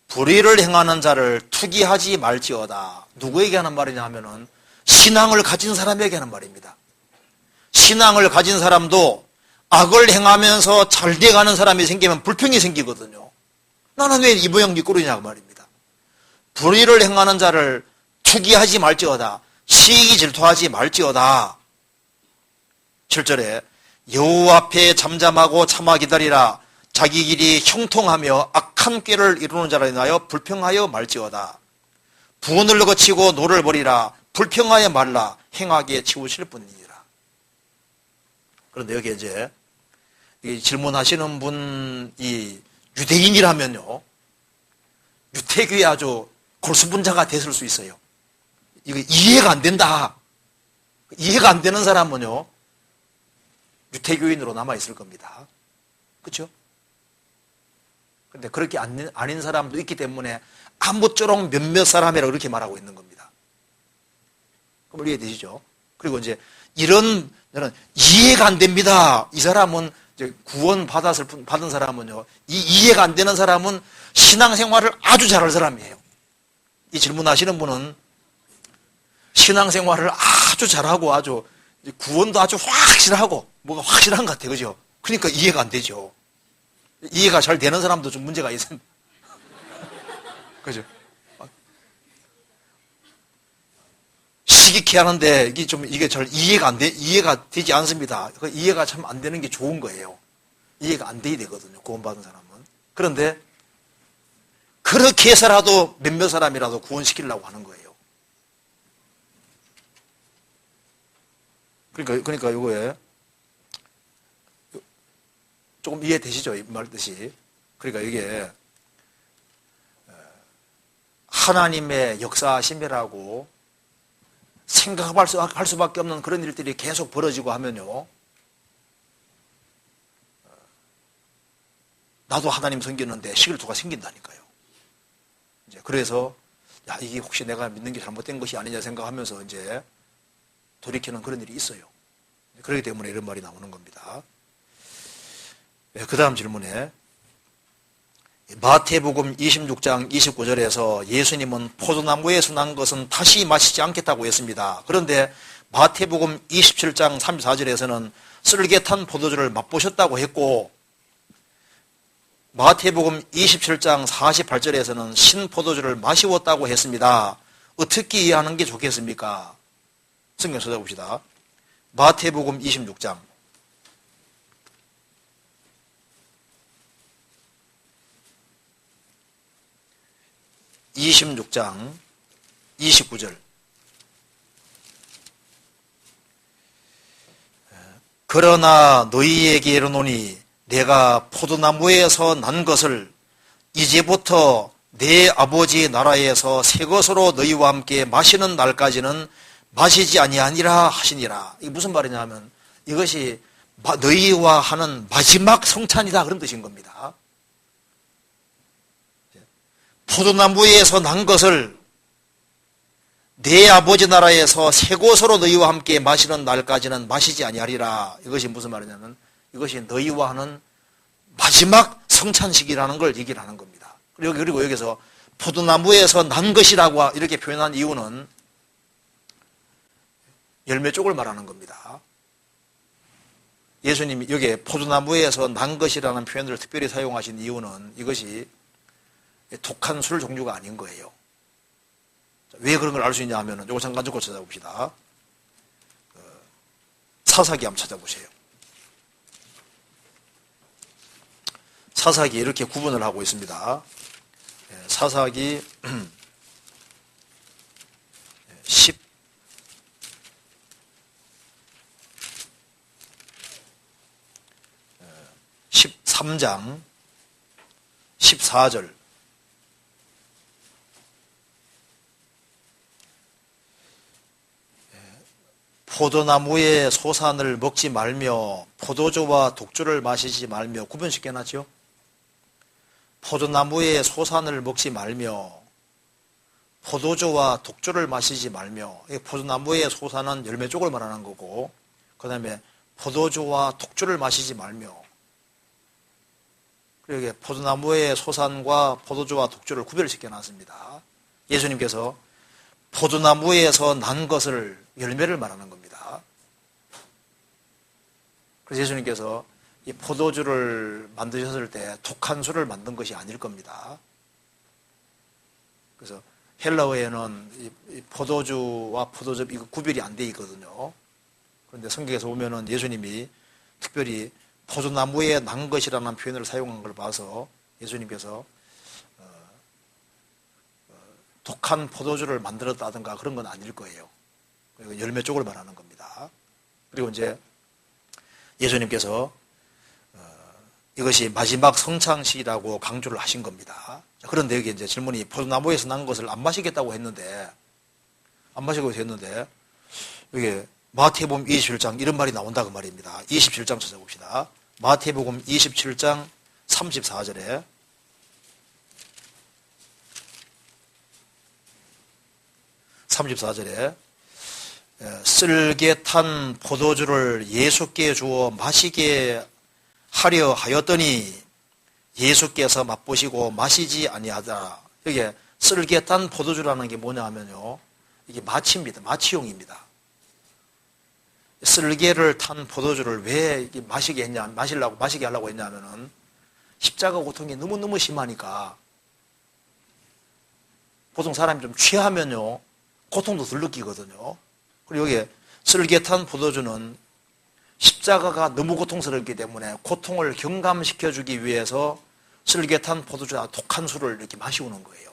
불의를 행하는 자를 투기하지 말지어다. 누구에게 하는 말이냐 하면은 신앙을 가진 사람에게 하는 말입니다. 신앙을 가진 사람도 악을 행하면서 잘 돼가는 사람이 생기면 불평이 생기거든요. 나는 왜 이 모양 이 꼴이냐 그 말입니다. 불의를 행하는 자를 투기하지 말지어다. 시기 질투하지 말지어다. 7절에 여호와 앞에 잠잠하고 참아 기다리라. 자기 길이 형통하며 악한 꾀를 이루는 자라 인하여 불평하여 말지어다. 분을 거치고 노를 버리라. 불평하여 말라. 행하게 치우실 뿐이니라. 그런데 여기 이제 질문하시는 분이 유대인이라면요, 유태교에 아주 골수분자가 됐을 수 있어요. 이거 이해가 안 된다. 이해가 안 되는 사람은요, 유태교인으로 남아있을 겁니다. 그렇죠? 그런데 그렇게 아닌 사람도 있기 때문에 아무쪼록 몇몇 사람이라고 그렇게 말하고 있는 겁니다. 그럼 이해되시죠? 그리고 이제 이런 저는 이해가 안 됩니다. 이 사람은 이제 구원 받은 사람은요, 이 이해가 안 되는 사람은 신앙생활을 아주 잘할 사람이에요. 이 질문하시는 분은 신앙생활을 아주 잘하고 아주 구원도 아주 확실하고 뭐가 확실한 것 같아요. 그죠? 그러니까 이해가 안 되죠. 이해가 잘 되는 사람도 좀 문제가 있습니다. 그죠? 시기케 하는데 이게 잘 이해가 되지 않습니다. 이해가 참 안 되는 게 좋은 거예요. 이해가 안 돼야 되거든요. 구원받은 사람은. 그런데 그렇게 해서라도 몇몇 사람이라도 구원시키려고 하는 거예요. 그러니까 이거에 조금 이해되시죠? 이 말뜻이. 그러니까 이게 하나님의 역사심이라고 생각할 수밖에 없는 그런 일들이 계속 벌어지고 하면요, 나도 하나님 섬기는데 시길투가 생긴다니까요. 이제 그래서 이게 혹시 내가 믿는 게 잘못된 것이 아니냐 생각하면서 이제 돌이키는 그런 일이 있어요. 그렇기 때문에 이런 말이 나오는 겁니다. 그 다음 질문에 마태복음 26장 29절에서 예수님은 포도나무에서 난 것은 다시 마시지 않겠다고 했습니다. 그런데 마태복음 27장 34절에서는 쓸개탄 포도주를 맛보셨다고 했고, 마태복음 27장 48절에서는 신포도주를 마시웠다고 했습니다. 어떻게 이해하는 게 좋겠습니까? 성경 찾아봅시다. 마태복음 26장 29절. 그러나 너희에게 이르노니 내가 포도나무에서 난 것을 이제부터 내 아버지 나라에서 새 것으로 너희와 함께 마시는 날까지는 마시지 아니하니라 하시니라. 이게 무슨 말이냐 하면 이것이 너희와 하는 마지막 성찬이다 그런 뜻인 겁니다. 포도나무에서 난 것을 내 아버지 나라에서 새 것으로 너희와 함께 마시는 날까지는 마시지 아니하리라. 이것이 무슨 말이냐면 이것이 너희와 하는 마지막 성찬식이라는 걸 얘기를 하는 겁니다. 그리고 여기서 포도나무에서 난 것이라고 이렇게 표현한 이유는 열매 쪽을 말하는 겁니다. 예수님이 여기에 포도나무에서 난 것이라는 표현을 특별히 사용하신 이유는 이것이 독한 술 종류가 아닌 거예요. 왜 그런 걸 알 수 있냐 하면 이거 잠깐 좀 찾아봅시다. 사사기 한번 찾아보세요. 사사기 이렇게 구분을 하고 있습니다. 사사기 13장 14절. 포도나무의 소산을 먹지 말며 포도주와 독주를 마시지 말며 구분시켜 놨죠. 포도나무의 소산을 먹지 말며 포도주와 독주를 마시지 말며, 포도나무의 소산은 열매 쪽을 말하는 거고, 그 다음에 포도주와 독주를 마시지 말며, 그리고 포도나무의 소산과 포도주와 독주를 구별시켜 놨습니다. 예수님께서 포도나무에서 난 것을 열매를 말하는 겁니다. 그래서 예수님께서 이 포도주를 만드셨을 때 독한 술을 만든 것이 아닐 겁니다. 그래서 헬라어에는 이 포도주와 포도즙 이거 구별이 안 돼 있거든요. 그런데 성경에서 보면은 예수님이 특별히 포도나무에 난 것이라는 표현을 사용한 걸 봐서 예수님께서 독한 포도주를 만들었다든가 그런 건 아닐 거예요. 열매 쪽을 말하는 겁니다. 그리고 이제 예수님께서 이것이 마지막 성찬식이라고 강조를 하신 겁니다. 그런데 여기 이제 질문이 포도나무에서 난 것을 안 마시겠다고 했는데, 이게 마태복음 27장 이런 말이 나온다 그 말입니다. 27장 찾아봅시다. 마태복음 27장 34절에 쓸개 탄 포도주를 예수께 주어 마시게 하려 하였더니 예수께서 맛보시고 마시지 아니하더라. 여기 쓸개 탄 포도주라는 게 뭐냐 하면요, 이게 마취입니다. 마취용입니다. 쓸개를 탄 포도주를 왜 마시게 하려고 했냐면은 십자가 고통이 너무너무 심하니까. 보통 사람이 좀 취하면요 고통도 덜 느끼거든요. 그리고 여기 쓸개 탄 포도주는 십자가가 너무 고통스럽기 때문에 고통을 경감시켜주기 위해서 쓸개 탄 포도주와 독한 술을 이렇게 마시우는 거예요.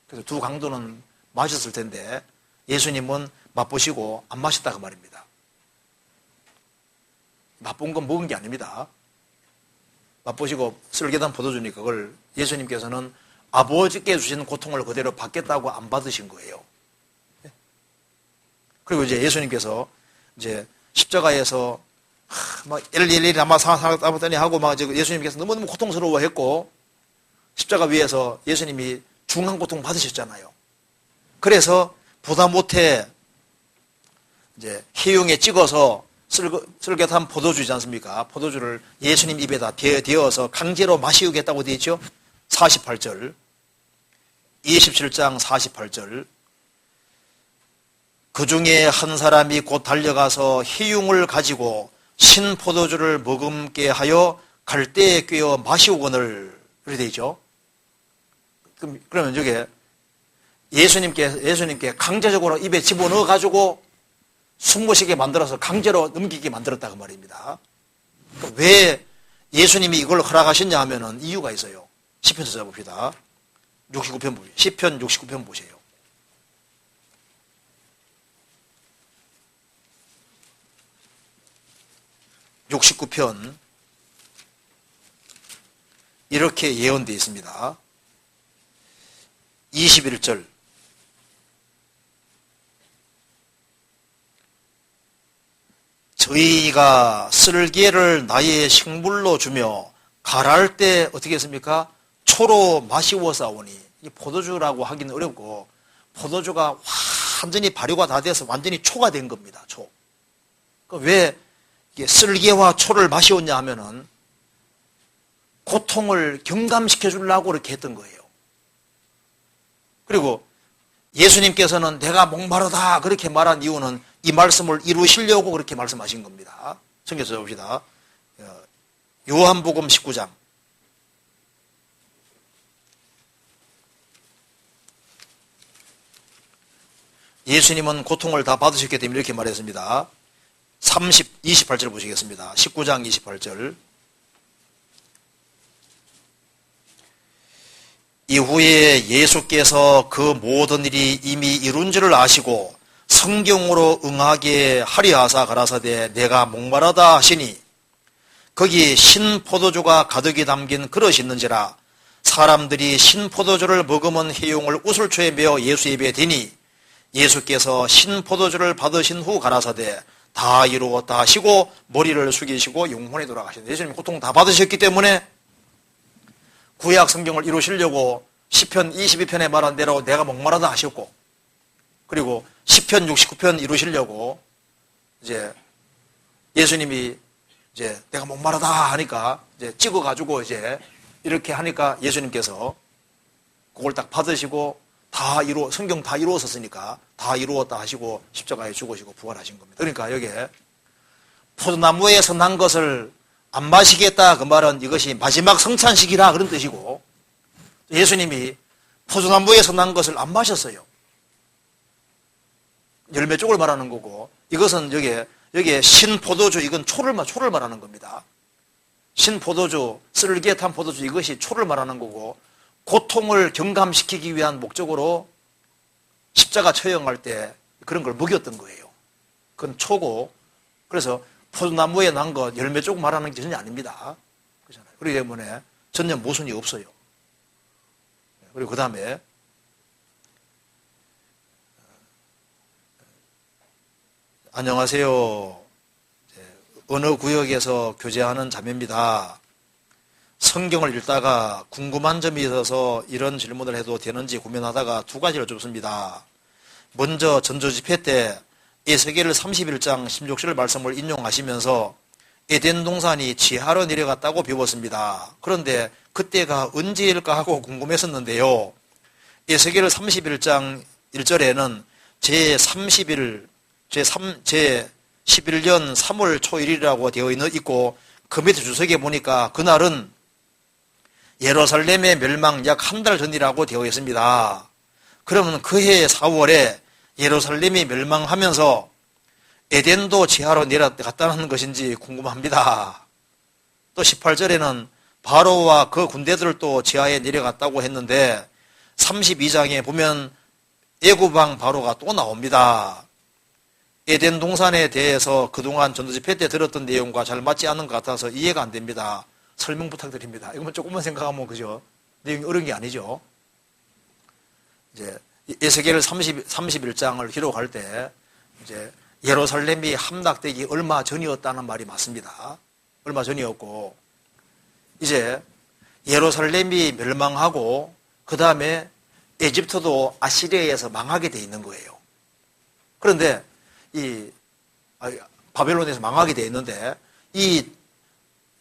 그래서 두 강도는 마셨을 텐데 예수님은 맛보시고 안 마셨다 그 말입니다. 맛본 건 먹은 게 아닙니다. 맛보시고 쓸개 탄 포도주니까 그걸 예수님께서는 아버지께 주신 고통을 그대로 받겠다고 안 받으신 거예요. 그리고 이제 예수님께서 이제 십자가에서 막 엘리 아마 살았다더니 하고 막 예수님께서 너무너무 고통스러워했고 십자가 위에서 예수님이 중한 고통 받으셨잖아요. 그래서 부담 못해 이제 해용에 찍어서 쓸개 탄 포도주지 않습니까? 포도주를 예수님 입에다 대어서 강제로 마시우겠다고 되어 있죠. 48절 27장 48절 그 중에 한 사람이 곧 달려가서 희융을 가지고 신 포도주를 머금게 하여 갈대에 꿰어 마시오거늘 그렇게 되어 있죠. 그러면 저게 예수님께 강제적으로 입에 집어넣어 가지고 숨모시게 만들어서 강제로 넘기게 만들었다 그 말입니다. 왜 예수님이 이걸 허락하셨냐 하면은 이유가 있어요. 시편 찾아봅시다. 69편 보세요. 시편 69편 보세요. 69편 이렇게 예언되어 있습니다. 21절 저희가 쓸개를 나의 식물로 주며 가랄 때 어떻게 했습니까? 초로 마시워싸오니 이 포도주라고 하기는 어렵고 포도주가 완전히 발효가 다 돼서 완전히 초가 된 겁니다. 초. 왜 쓸개와 초를 마시웠냐 하면은 고통을 경감시켜 주려고 그렇게 했던 거예요. 그리고 예수님께서는 내가 목마르다 그렇게 말한 이유는 이 말씀을 이루시려고 그렇게 말씀하신 겁니다. 성경 찾아봅시다. 요한복음 19장 예수님은 고통을 다 받으셨기 때문에 이렇게 말했습니다. 28절 보시겠습니다. 19장 28절 이후에 예수께서 그 모든 일이 이미 이룬 줄을 아시고 성경으로 응하게 하려 하사 가라사대 내가 목마르다 하시니 거기 신포도주가 가득히 담긴 그릇이 있는지라 사람들이 신포도주를 머금은 해용을 우슬초에 메어 예수 입에 대니 예수께서 신포도주를 받으신 후 가라사대 다 이루었다 하시고 머리를 숙이시고 영혼에 돌아가신다. 예수님이 고통 다 받으셨기 때문에 구약 성경을 이루시려고 시편 22편에 말한 대로 내가 목마르다 하셨고 그리고 시편 69편 이루시려고 이제 예수님이 이제 내가 목마르다 하니까 이제 찍어가지고 이제 이렇게 하니까 예수님께서 그걸 딱 받으시고 성경 다 이루었었으니까 다 이루었다 하시고 십자가에 죽으시고 부활하신 겁니다. 그러니까 여기에 포도나무에서 난 것을 안 마시겠다 그 말은 이것이 마지막 성찬식이라 그런 뜻이고, 예수님이 포도나무에서 난 것을 안 마셨어요. 열매 쪽을 말하는 거고, 이것은 여기에 신포도주, 이건 초를 말하는 겁니다. 신포도주, 쓸개 탄 포도주, 이것이 초를 말하는 거고, 고통을 경감시키기 위한 목적으로 십자가 처형할 때 그런 걸 먹였던 거예요. 그건 초고, 그래서 포도나무에 난 것, 열매 쪽 말하는 게 전혀 아닙니다. 그렇잖아요. 그렇기 때문에 전혀 모순이 없어요. 그리고 그 다음에 안녕하세요. 어느 구역에서 교제하는 자매입니다. 성경을 읽다가 궁금한 점이 있어서 이런 질문을 해도 되는지 고민하다가 두 가지를 줍습니다. 먼저 전조집회 때 에스겔 31장 16절 말씀을 인용하시면서 에덴 동산이 지하로 내려갔다고 배웠습니다. 그런데 그때가 언제일까 하고 궁금했었는데요. 에스겔 31장 1절에는 제11년 3월 초일이라고 되어 있고, 그 밑에 주석에 보니까 그날은 예루살렘의 멸망 약 한 달 전이라고 되어 있습니다. 그러면 그해 4월에 예루살렘이 멸망하면서 에덴도 지하로 내려갔다는 것인지 궁금합니다. 또 18절에는 바로와 그 군대들도 지하에 내려갔다고 했는데 32장에 보면 애굽왕 바로가 또 나옵니다. 에덴 동산에 대해서 그동안 전도집회 때 들었던 내용과 잘 맞지 않는 것 같아서 이해가 안 됩니다. 설명 부탁드립니다. 이거만 조금만 생각하면 그죠? 내용이 어려운 게 아니죠. 이제 에스겔 31장을 기록할 때 이제 예루살렘이 함락되기 얼마 전이었다는 말이 맞습니다. 얼마 전이었고, 이제 예루살렘이 멸망하고 그 다음에 에집트도 아시리아에서 망하게 돼 있는 거예요. 그런데 바벨론에서 망하게 돼 있는데 이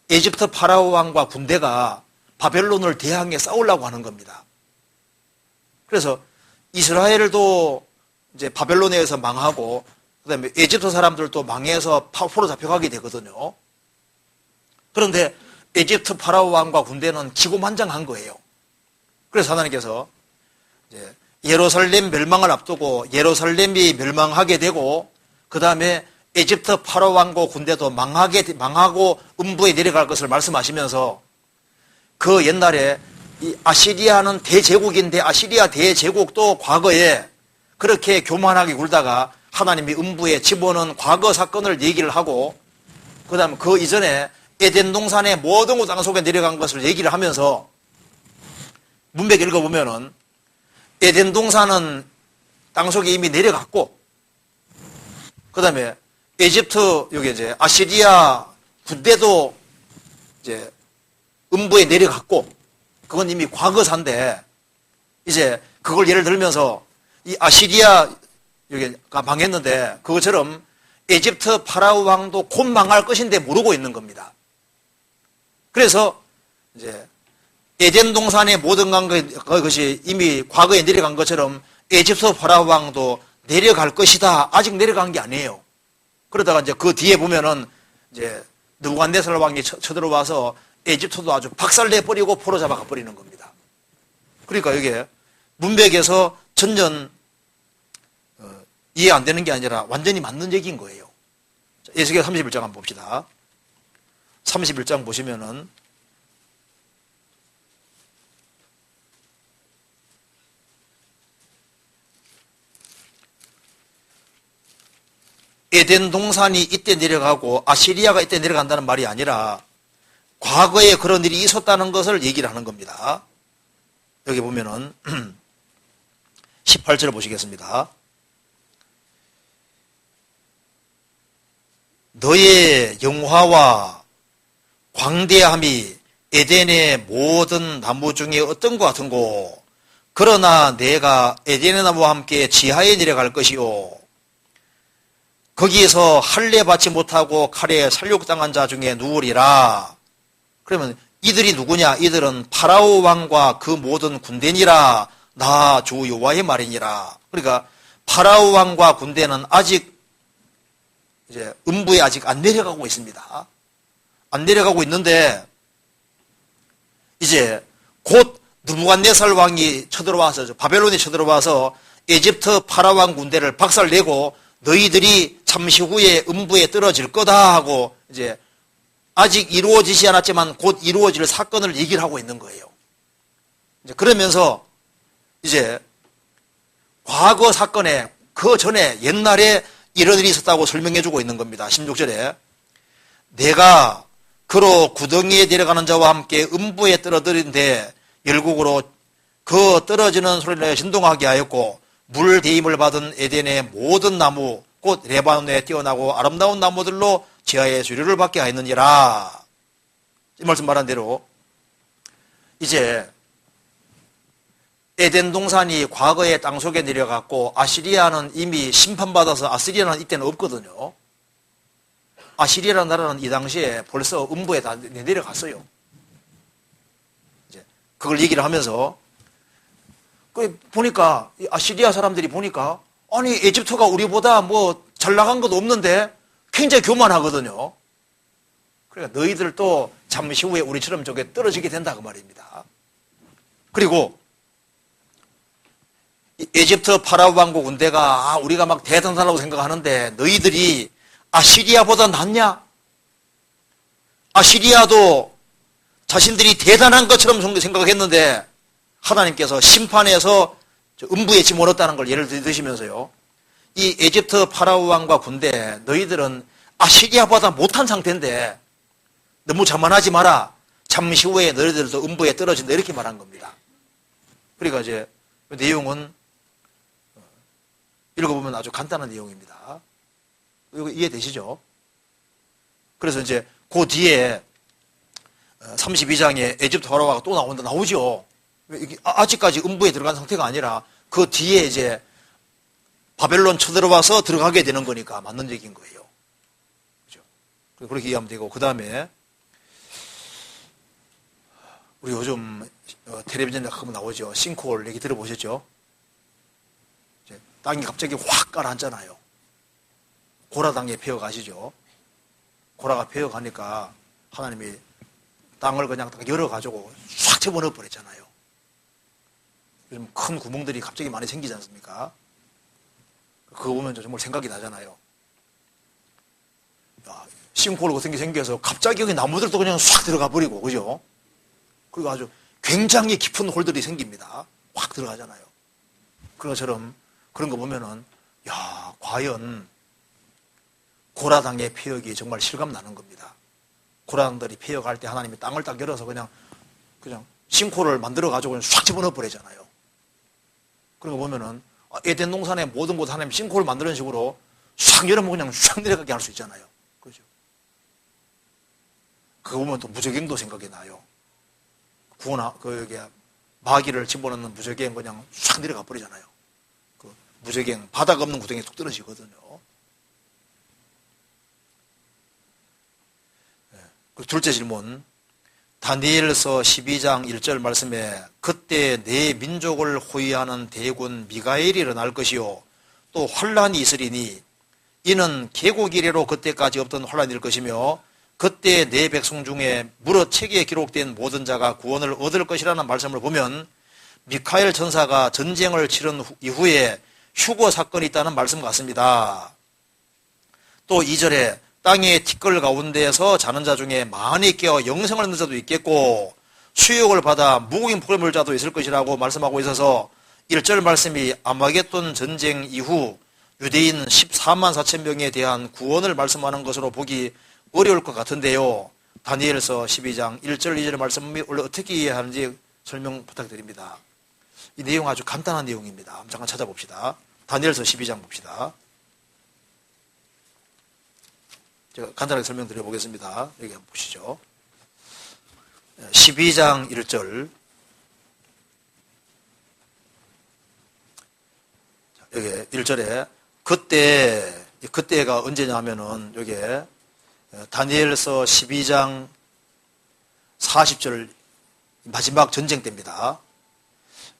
에집트 파라오 왕과 군대가 바벨론을 대항해 싸우려고 하는 겁니다. 그래서 이스라엘도 이제 바벨론에 의해서 망하고 그다음에 에집트 사람들도 망해서 포로 잡혀가게 되거든요. 그런데 에집트 파라오 왕과 군대는 기고만장한 거예요. 그래서 하나님께서 이제 예루살렘 멸망을 앞두고 예루살렘이 멸망하게 되고 그 다음에 에집트 파라오 왕과 군대도 망하고 음부에 내려갈 것을 말씀하시면서 그 옛날에 이 아시리아는 대제국인데 아시리아 대제국도 과거에 그렇게 교만하게 굴다가 하나님이 음부에 집어넣은 과거 사건을 얘기를 하고 그 다음에 그 이전에 에덴 동산의 모든 땅 속에 내려간 것을 얘기를 하면서 문맥 읽어보면은 에덴 동산은 땅 속에 이미 내려갔고 그 다음에 에집트 여기 이제 아시리아 군대도 이제 음부에 내려갔고 그건 이미 과거사인데 이제 그걸 예를 들면서 이 아시리아 여기가 망했는데 그것처럼 에집트 파라오 왕도 곧 망할 것인데 모르고 있는 겁니다. 그래서 이제 에덴 동산의 모든 것이 이미 과거에 내려간 것처럼 에집트 파라오 왕도 내려갈 것이다. 아직 내려간 게 아니에요. 그러다가 이제 그 뒤에 보면은 이제 느부갓네살 왕이 쳐들어와서 에집트도 아주 박살내 버리고 포로 잡아가 버리는 겁니다. 그러니까 이게 문맥에서 전혀 이해 안 되는 게 아니라 완전히 맞는 얘기인 거예요. 에스겔 31장 한번 봅시다. 31장 보시면은 에덴 동산이 이때 내려가고 아시리아가 이때 내려간다는 말이 아니라 과거에 그런 일이 있었다는 것을 얘기를 하는 겁니다. 여기 보면은 18절 보시겠습니다. 너의 영화와 광대함이 에덴의 모든 나무 중에 어떤 것 같은고 그러나 내가 에덴의 나무와 함께 지하에 내려갈 것이요 거기에서 할례 받지 못하고 칼에 살육당한 자 중에 누우리라. 그러면 이들이 누구냐? 이들은 파라오 왕과 그 모든 군대니라. 나 주 여호와의 말이니라. 그러니까 파라오 왕과 군대는 아직 이제 음부에 아직 안 내려가고 있습니다. 안 내려가고 있는데 이제 곧 느부갓네살 왕이 쳐들어와서 바벨론이 쳐들어와서 에집트 파라왕 군대를 박살내고 너희들이 잠시 후에 음부에 떨어질 거다 하고 이제 아직 이루어지지 않았지만 곧 이루어질 사건을 얘기를 하고 있는 거예요. 이제 그러면서 이제 과거 사건에 그 전에 옛날에 이런 일이 있었다고 설명해 주고 있는 겁니다. 16절에 내가 그로 구덩이에 내려가는 자와 함께 음부에 떨어뜨린데 열국으로 그 떨어지는 소리를 내어 진동하게 하였고 물 대임을 받은 에덴의 모든 나무 곧 레바논에 뛰어나고 아름다운 나무들로 지하의 주류를 받게 하였느니라. 이 말씀 말한 대로 이제 에덴 동산이 과거에 땅속에 내려갔고 아시리아는 이미 심판받아서 아시리아는 이때는 없거든요. 아시리아라는 나라는 이 당시에 벌써 음부에 다 내려갔어요. 이제 그걸 얘기를 하면서 보니까 아시리아 사람들이 보니까 아니 에집트가 우리보다 뭐 잘 나간 것도 없는데 굉장히 교만하거든요. 그러니까 너희들도 잠시 후에 우리처럼 저게 떨어지게 된다 그 말입니다. 그리고 에집트 파라오 왕국 군대가 우리가 막 대단하다고 생각하는데 너희들이 아시리아보다 낫냐? 아시리아도 자신들이 대단한 것처럼 생각했는데 하나님께서 심판해서 음부에 집어넣었다는 걸 예를 드시면서요. 이 에집트 파라오 왕과 군대 너희들은 아시리아보다 못한 상태인데 너무 자만하지 마라. 잠시 후에 너희들도 음부에 떨어진다 이렇게 말한 겁니다. 그러니까 이제 그 내용은 읽어보면 아주 간단한 내용입니다. 이거 이해되시죠? 그래서 이제 그 뒤에 32장에 에집트 파라오가 또 나오죠. 아직까지 음부에 들어간 상태가 아니라 그 뒤에 이제 바벨론 쳐들어와서 들어가게 되는 거니까 맞는 얘기인 거예요. 그죠? 그렇게 이해하면 되고, 그 다음에 우리 요즘 텔레비전에 가끔 나오죠. 싱크홀 얘기 들어보셨죠? 땅이 갑자기 확 가라앉잖아요. 고라당에 패여가시죠. 고라가 패여가니까 하나님이 땅을 그냥 딱 열어가지고 싹 집어넣어 버렸잖아요. 요즘 큰 구멍들이 갑자기 많이 생기지 않습니까? 그거 보면 정말 생각이 나잖아요. 싱크홀 같은 게 생겨서 갑자기 여기 나무들도 그냥 싹 들어가 버리고, 그죠? 그리고 아주 굉장히 깊은 홀들이 생깁니다. 확 들어가잖아요. 그런 것처럼 그런 거 보면은, 야, 과연 고라당의 폐역이 정말 실감 나는 겁니다. 고라당들이 폐역할 때 하나님이 땅을 딱 열어서 그냥 싱크홀을 만들어가지고 그냥 싹 집어넣어 버리잖아요. 그런 거 보면은, 에덴 동산의 모든 곳 하나님 싱크홀을 만드는 식으로 싹 열어면 그냥 싹 내려가게 할 수 있잖아요. 그죠? 그거 보면 또 무적행도 생각이 나요. 여기 마귀를 집어넣는 무적행 그냥 싹 내려가 버리잖아요. 그 무적행 바닥 없는 구덩이에 툭 떨어지거든요. 네. 그 둘째 질문. 다니엘서 12장 1절 말씀에 그때 내 민족을 호위하는 대군 미가엘이 일어날 것이요 또 환란이 있으리니 이는 계곡 이래로 그때까지 없던 환란일 것이며 그때 내 백성 중에 무릇 책에 기록된 모든 자가 구원을 얻을 것이라는 말씀을 보면 미카엘 전사가 전쟁을 치른 이후에 휴거 사건이 있다는 말씀 같습니다. 또 2절에 땅의 티끌 가운데에서 자는 자 중에 많이 깨어 영생을 얻는 자도 있겠고 수욕을 받아 무궁인 복을 물 자도 있을 것이라고 말씀하고 있어서 1절 말씀이 아마겟돈 전쟁 이후 유대인 14만 4천 명에 대한 구원을 말씀하는 것으로 보기 어려울 것 같은데요. 다니엘서 12장 1절 2절 말씀이 원래 어떻게 이해하는지 설명 부탁드립니다. 이 내용 아주 간단한 내용입니다. 잠깐 찾아봅시다. 다니엘서 12장 봅시다. 제가 간단하게 설명드려 보겠습니다. 여기 한번 보시죠. 12장 1절. 여기 1절에 그때가 언제냐 하면은 여기 다니엘서 12장 40절 마지막 전쟁 때입니다.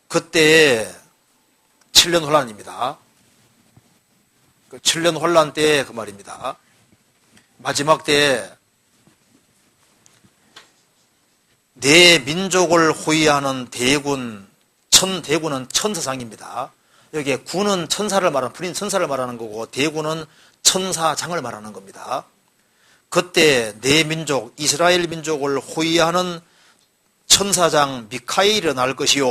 그때 7년 혼란입니다. 그 7년 혼란 때 그 말입니다. 마지막 때에 내 민족을 호위하는 대군은 천사장입니다. 여기에 군은 천사를 말하는, 군인 천사를 말하는 거고 대군은 천사장을 말하는 겁니다. 그때 내 민족, 이스라엘 민족을 호위하는 천사장 미카엘이 일어날 것이요.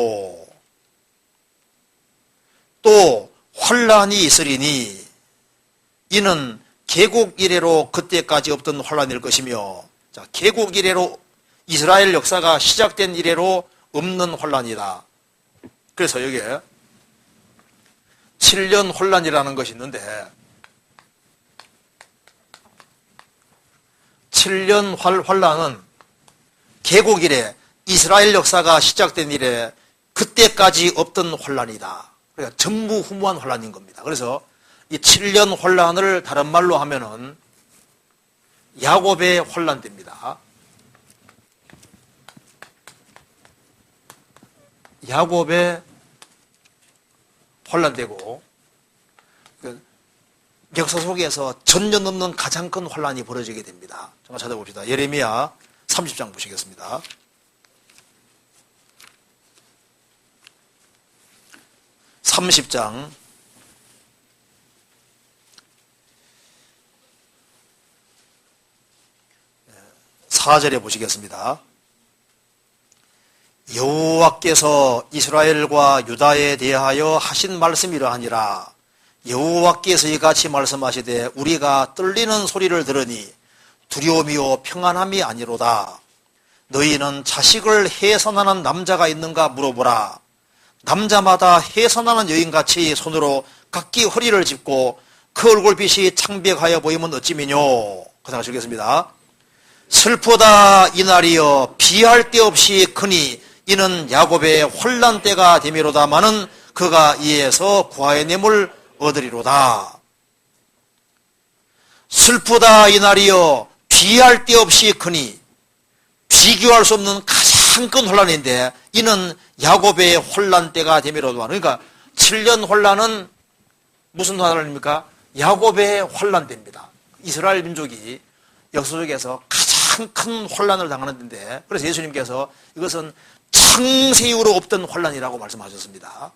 또 환란이 있으리니 이는 개국 이래로 그때까지 없던 환란일 것이며, 자, 개국 이래로 이스라엘 역사가 시작된 이래로 없는 환란이다. 그래서 여기에 7년 환란이라는 것이 있는데 7년 환란은 개국 이래 이스라엘 역사가 시작된 이래 그때까지 없던 환란이다. 그러니까 전무후무한 환란인 겁니다. 그래서 이 7년 환란을 다른 말로 하면은 야곱의 환란입니다. 야곱의 환란되고 역사 속에서 전혀 넘는 가장 큰 환란이 벌어지게 됩니다. 잠깐 찾아봅시다. 예레미야 30장 보시겠습니다. (30장) 4절에 보시겠습니다. 여호와께서 이스라엘과 유다에 대하여 하신 말씀이 이러하니라. 여호와께서 이같이 말씀하시되 우리가 떨리는 소리를 들으니 두려움이요 평안함이 아니로다. 너희는 자식을 해산하는 남자가 있는가 물어보라. 남자마다 해산하는 여인같이 손으로 각기 허리를 짚고 그 얼굴빛이 창백하여 보이면 어찌미뇨. 그 다음 주겠습니다. 슬프다 이날이여 비할 데 없이 크니 이는 야곱의 혼란 때가 되미로다마는 그가 이에서 구하의 뇌물 얻으리로다. 슬프다 이날이여 비할 데 없이 크니 비교할 수 없는 가장 큰 혼란인데 이는 야곱의 혼란 때가 되미로다. 그러니까 7년 혼란은 무슨 혼란입니까? 야곱의 혼란 때입니다. 이스라엘 민족이 역사 속에서 가장 큰 혼란을 당하는 데인데, 그래서 예수님께서 이것은 창세 이후로 없던 혼란이라고 말씀하셨습니다.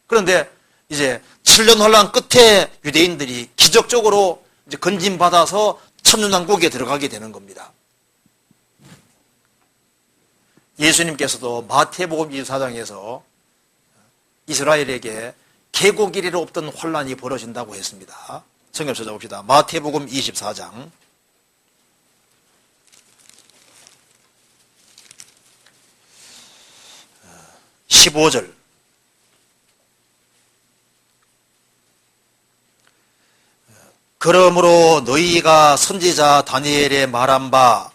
그런데 이제 7년 혼란 끝에 유대인들이 기적적으로 이제 건진받아서 천년왕국에 들어가게 되는 겁니다. 예수님께서도 마태복음 24장에서 이스라엘에게 개국 이래로 없던 혼란이 벌어진다고 했습니다. 성경 찾아봅시다. 마태복음 24장 15절. 그러므로 너희가 선지자 다니엘의 말한 바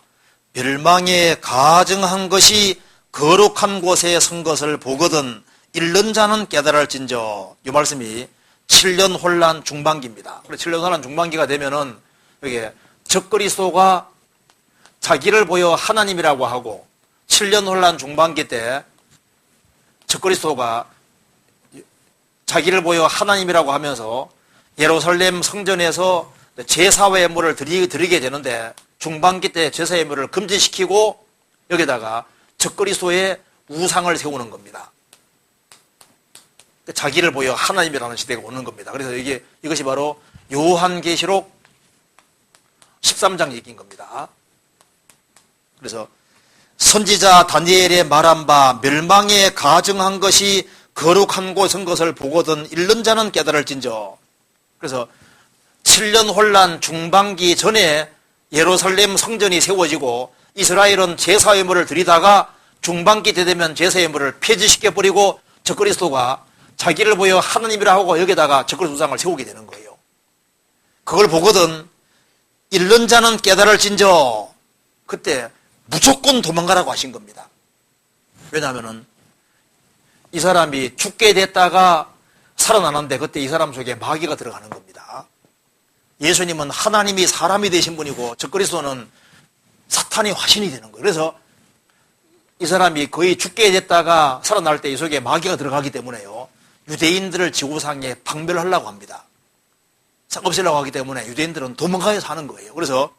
멸망에 가증한 것이 거룩한 곳에 선 것을 보거든 읽는 자는 깨달을진저. 이 말씀이 7년 혼란 중반기입니다. 7년 혼란 중반기가 되면은 여기 적그리스도가 자기를 보여 하나님이라고 하고 7년 혼란 중반기 때 적그리스도가 자기를 보여 하나님이라고 하면서 예루살렘 성전에서 제사 예물을 드리게 되는데 중반기 때 제사 예물을 금지시키고 여기다가 적그리스도의 우상을 세우는 겁니다. 자기를 보여 하나님이라는 시대가 오는 겁니다. 그래서 이것이 바로 요한계시록 13장 얘기인 겁니다. 그래서 선지자 다니엘의 말한 바 멸망에 가증한 것이 거룩한 곳인 것을 보거든 읽는 자는 깨달을진저. 그래서 7년 혼란 중반기 전에 예루살렘 성전이 세워지고 이스라엘은 제사 예물을 드리다가 중반기 때 되면 제사 예물을 폐지시켜버리고 적그리스도가 자기를 보여 하나님이라 하고 여기다가 적그리스도 우상을 세우게 되는 거예요. 그걸 보거든 읽는 자는 깨달을진저. 그때 무조건 도망가라고 하신 겁니다. 왜냐하면 이 사람이 죽게 됐다가 살아나는데 그때 이 사람 속에 마귀가 들어가는 겁니다. 예수님은 하나님이 사람이 되신 분이고 적그리스도는 사탄이 화신이 되는 거예요. 그래서 이 사람이 거의 죽게 됐다가 살아날 때 이 속에 마귀가 들어가기 때문에요. 유대인들을 지구상에 박멸하려고 합니다. 없애려고 하기 때문에 유대인들은 도망가서 사는 거예요. 그래서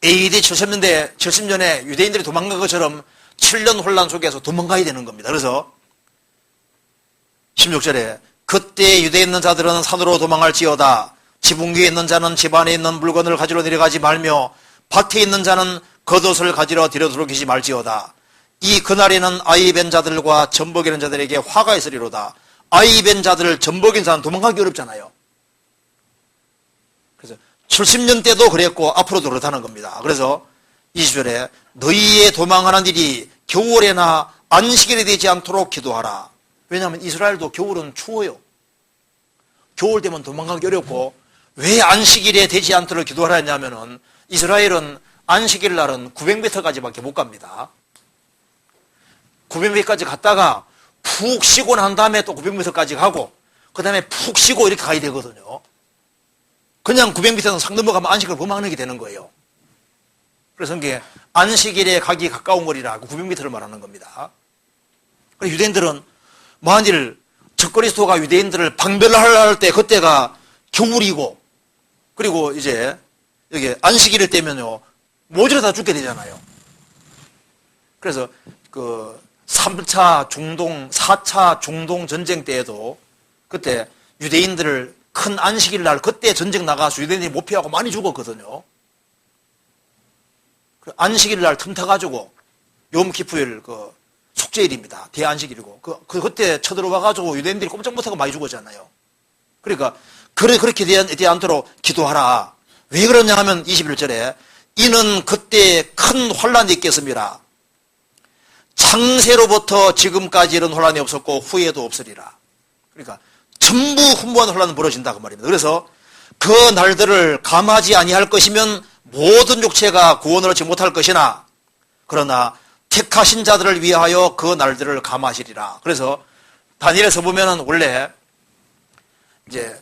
AD 70년에 유대인들이 도망간 것처럼 7년 혼란 속에서 도망가야 되는 겁니다. 그래서 16절에 그때 유대에 있는 자들은 산으로 도망할지어다. 지붕 위에 있는 자는 집 안에 있는 물건을 가지러 내려가지 말며 밭에 있는 자는 겉옷을 가지러 들여 들어오기지 말지어다. 이 그날에는 아이 벤 자들과 젖먹이는 자들에게 화가 있으리로다. 아이 벤 자들, 젖먹인 자는 도망가기 어렵잖아요. 그래서 70년 때도 그랬고 앞으로도 그렇다는 겁니다. 그래서 20절에 너희의 도망하는 일이 겨울에나 안식일이 되지 않도록 기도하라. 왜냐하면 이스라엘도 겨울은 추워요. 겨울 되면 도망가기 어렵고 왜 안식일에 되지 않도록 기도하라 했냐면은 이스라엘은 안식일 날은 900m까지밖에 못 갑니다. 900m까지 갔다가 푹 쉬고 난 다음에 또 900m까지 가고 그 다음에 푹 쉬고 이렇게 가야 되거든요. 그냥 900m는 상 넘어가면 안식을 범하게 되는 거예요. 그래서 이게 안식일에 가기 가까운 거리라 900m를 말하는 겁니다. 유대인들은 만일 적그리스도가 유대인들을 방별할 때 그때가 겨울이고 그리고 이제 여기 안식일을 떼면요 모조리 다 죽게 되잖아요. 그래서 그 3차 중동, 4차 중동 전쟁 때에도 그때 유대인들을 큰 안식일 날 그때 전쟁 나가서 유대인들이 못 피하고 많이 죽었거든요. 안식일 날 틈타가지고 욤키푸일 그 속죄일입니다. 대안식일이고 그때 쳐들어와가지고 유대인들이 꼼짝 못하고 많이 죽었잖아요. 그러니까 그렇게 되지 않도록 기도하라. 왜 그러냐 하면 21절에 이는 그때 큰 환란이 있겠습니다. 창세로부터 지금까지 이런 혼란이 없었고 후에도 없으리라. 그러니까 전부 훈무한 혼란은 벌어진다 그 말입니다. 그래서 그 날들을 감하지 아니할 것이면 모든 육체가 구원을 얻지 못할 것이나 그러나 택하신 자들을 위하여 그 날들을 감하시리라. 그래서 다니엘에서 보면은 원래 이제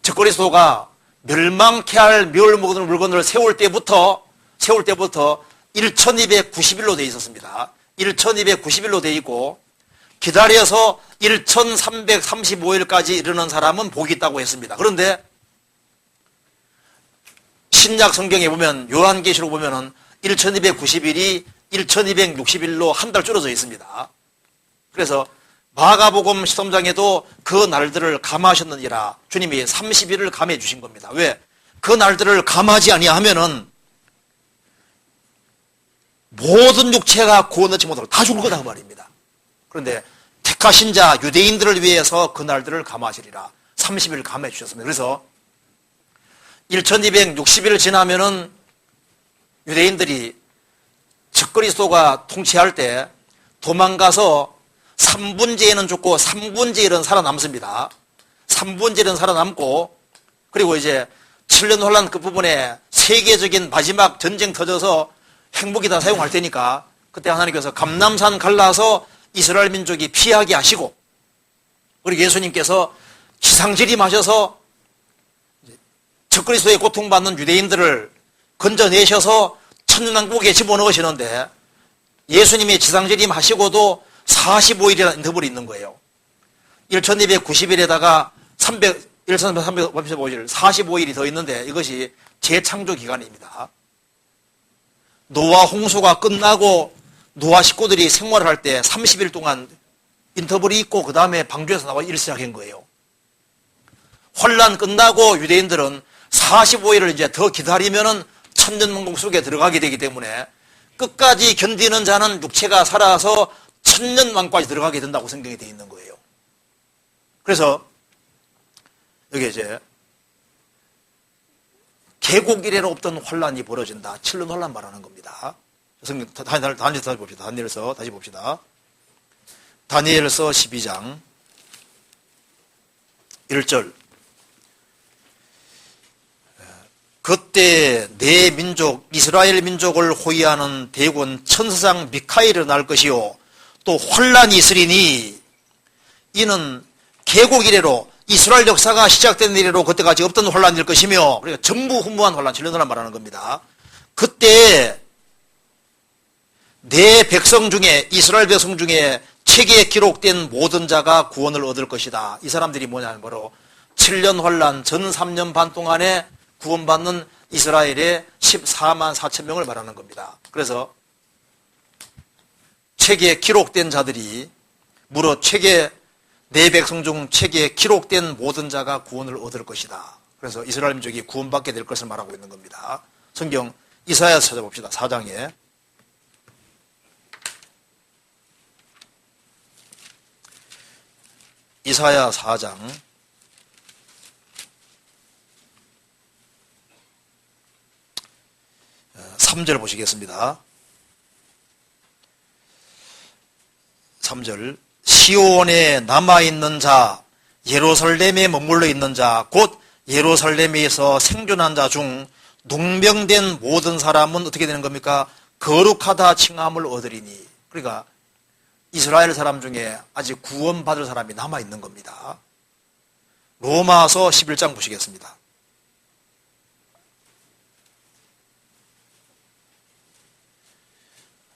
적그리스도가 멸망케 할 멸 먹는 물건을 세울 때부터 1290일로 되어 있었습니다. 1290일로 되어 있고 기다려서 1335일까지 이르는 사람은 복이 있다고 했습니다. 그런데 신약 성경에 보면 요한계시록 보면은 1290일이 1260일로 한 달 줄어져 있습니다. 그래서 마가복음 13장에도 그 날들을 감하셨느니라 주님이 30일을 감해 주신 겁니다. 왜? 그 날들을 감하지 아니하면은 모든 육체가 구원 얻지 못하고 다 죽을 거다 그 말입니다. 그런데 택하신 자 유대인들을 위해서 그 날들을 감하시리라 30일 감해 주셨습니다. 그래서 1260일 지나면은 유대인들이 적그리스도가 통치할 때 도망가서 3분제에는 죽고 3분제 1은 살아남습니다. 3분제 1은 살아남고 그리고 이제 7년 혼란 끝부분에 세계적인 마지막 전쟁 터져서 행복이 다 사용할 테니까 그때 하나님께서 감람산 갈라서 이스라엘 민족이 피하게 하시고 그리고 예수님께서 지상지림하셔서 적그리스도의 고통받는 유대인들을 건져내셔서 천년왕국에 집어넣으시는데 예수님이 지상지림하시고도 45일이라는 인터벌이 있는 거예요. 1290일에다가 1335일 45일이 더 있는데 이것이 재창조 기간입니다. 노아 홍수가 끝나고 노아 식구들이 생활을 할 때 30일 동안 인터벌이 있고 그 다음에 방주에서 나와 일 시작한 거예요. 환란 끝나고 유대인들은 45일을 이제 더 기다리면은 천년왕국 속에 들어가게 되기 때문에 끝까지 견디는 자는 육체가 살아서 천년왕국까지 들어가게 된다고 성경에 되어 있는 거예요. 그래서 여기 이제 계곡 이래로 없던 환란이 벌어진다. 7년 환란 말하는 겁니다. 성경 다니엘서 다시 봅시다. 다니엘서 다시 봅시다. 다니엘서 12장 1절 그때 내 민족 이스라엘 민족을 호위하는 대군 천사장 미카엘이 날 것이요 또 환란이 있으리니 이는 계곡 이래로 이스라엘 역사가 시작된 이래로 그때까지 없던 환란일 것이며 그러니까 전부 훈무한 환란 7년 환란 말하는 겁니다. 그때 내 백성 중에 이스라엘 백성 중에 책에 기록된 모든 자가 구원을 얻을 것이다. 이 사람들이 뭐냐면 바로 7년 환란 전 3년 반 동안에 구원받는 이스라엘의 14만 4천 명을 말하는 겁니다. 그래서 책에 기록된 자들이 무릇 내 백성 중 책에 기록된 모든 자가 구원을 얻을 것이다. 그래서 이스라엘 민족이 구원받게 될 것을 말하고 있는 겁니다. 성경 이사야서 찾아봅시다. 4장에 이사야 4장 3절 보시겠습니다. 3절 시온에 남아있는 자, 예루살렘에 머물러 있는 자, 곧 예루살렘에서 생존한 자 중 농명된 모든 사람은 어떻게 되는 겁니까? 거룩하다 칭함을 얻으리니. 그러니까 이스라엘 사람 중에 아직 구원받을 사람이 남아있는 겁니다. 로마서 11장 보시겠습니다.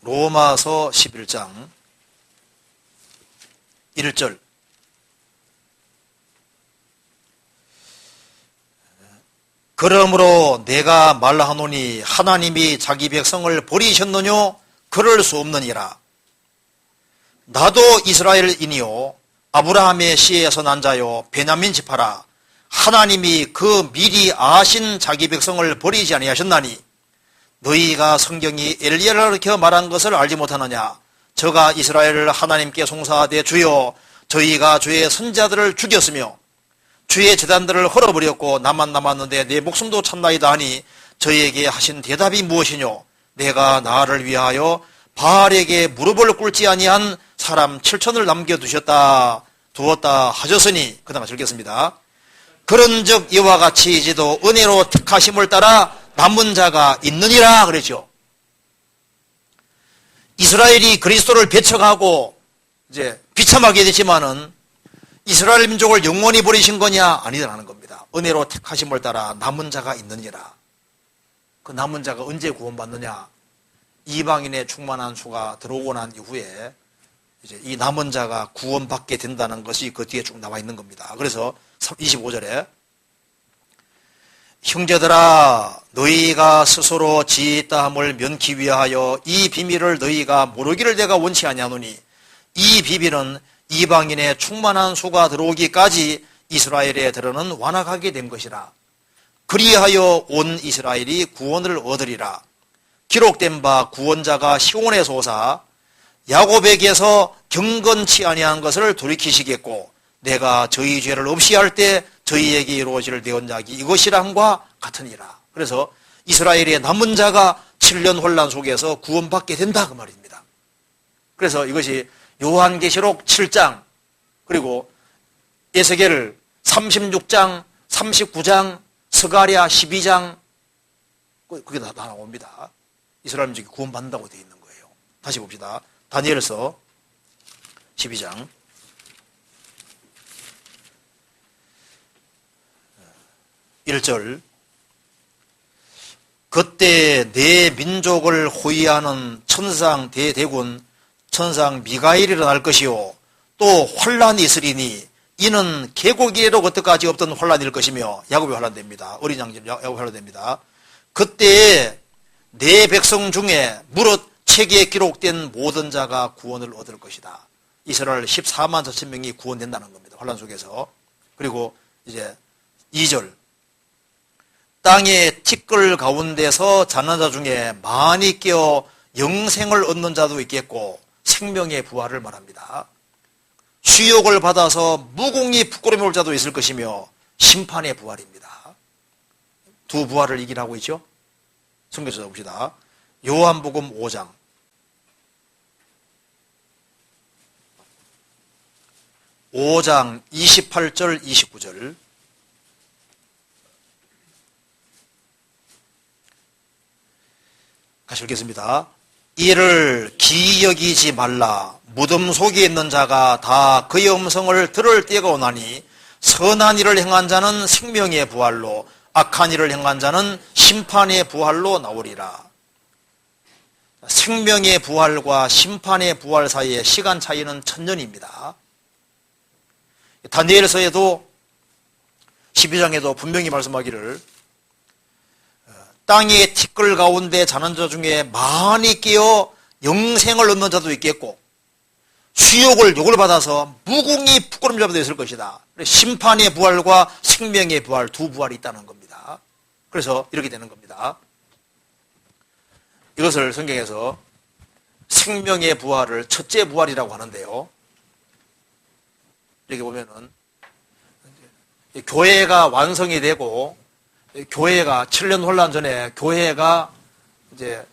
로마서 11장 1절 그러므로 내가 말하노니 하나님이 자기 백성을 버리셨느뇨? 그럴 수 없느니라. 나도 이스라엘인이요 아브라함의 씨에서 난 자요 베냐민 지파라. 하나님이 그 미리 아신 자기 백성을 버리지 아니하셨나니 너희가 성경이 엘리야를 가르쳐 말한 것을 알지 못하느냐? 저가 이스라엘을 하나님께 송사하되 주여 저희가 주의 선지자들을 죽였으며 주의 제단들을 헐어버렸고 나만 남았는데 내 목숨도 참나이다 하니 저희에게 하신 대답이 무엇이뇨? 내가 나를 위하여 바알에게 무릎을 꿇지 아니한 사람 7천을 남겨두었다 하셨으니 그 다음에 읽겠습니다. 그런즉 이와 같이 이제도 은혜로 택하심을 따라 남은 자가 있느니라 그랬죠. 이스라엘이 그리스도를 배척하고 이제 비참하게 되지만은 이스라엘 민족을 영원히 버리신 거냐? 아니라는 겁니다. 은혜로 택하심을 따라 남은 자가 있느니라. 그 남은 자가 언제 구원받느냐? 이방인의 충만한 수가 들어오고 난 이후에 이제 이 남은 자가 구원받게 된다는 것이 그 뒤에 쭉 나와 있는 겁니다. 그래서 25절에 형제들아 너희가 스스로 지혜있다함을 면키 위하여 이 비밀을 너희가 모르기를 내가 원치 아니하노니 이 비밀은 이방인의 충만한 수가 들어오기까지 이스라엘에 들어는 완악하게 된 것이라. 그리하여 온 이스라엘이 구원을 얻으리라. 기록된 바 구원자가 시온에서 오사 야곱에게서 경건치 아니한 것을 돌이키시겠고 내가 저희 죄를 없이 할 때 저희에게 이루어질 내 언약이 이것이라 함과 같으니라. 그래서 이스라엘의 남은 자가 7년 혼란 속에서 구원받게 된다 그 말입니다. 그래서 이것이 요한계시록 7장 그리고 에스겔 36장 39장 스가랴 12장 그게 다 나옵니다. 이스라엘 민족이 구원받는다고 되어 있는 거예요. 다시 봅시다. 다니엘서 12장 1절 그때 내 민족을 호위하는 천상 대대군 천상 미가엘이 일어날 것이요 또 환란이 있으리니 이는 계곡이래로 그때까지 없던 환란일 것이며 야곱이 환란됩니다. 어린 양집 야곱이 환란됩니다. 그때에 내 백성 중에 무릇 책에 기록된 모든 자가 구원을 얻을 것이다. 이스라엘 14만 4천 명이 구원된다는 겁니다. 환란 속에서. 그리고 이제 2절 땅의 티끌 가운데서 자는 자 중에 많이 깨어 영생을 얻는 자도 있겠고 생명의 부활을 말합니다. 수욕을 받아서 무공히 부끄러움이 올 자도 있을 것이며 심판의 부활입니다. 두 부활을 얘기하고 있죠. 성경 찾아봅시다. 요한복음 5장 28절 29절 같이 읽겠습니다. 이를 기여기지 말라. 무덤 속에 있는 자가 다 그의 음성을 들을 때가 오나니 선한 일을 행한 자는 생명의 부활로 악한 일을 행한 자는 심판의 부활로 나오리라. 생명의 부활과 심판의 부활 사이의 시간 차이는 1000년입니다. 다니엘서에도 12장에도 분명히 말씀하기를 땅의 티끌 가운데 자는 자 중에 많이 깨어 영생을 얻는 자도 있겠고 욕을 받아서 무궁히 부끄러움 잡아 있을 것이다. 심판의 부활과 생명의 부활, 두 부활이 있다는 겁니다. 그래서 이렇게 되는 겁니다. 이것을 성경에서 생명의 부활을 첫째 부활이라고 하는데요. 여기 보면은 교회가 완성이 되고 교회가 7년 혼란 전에 교회가 이제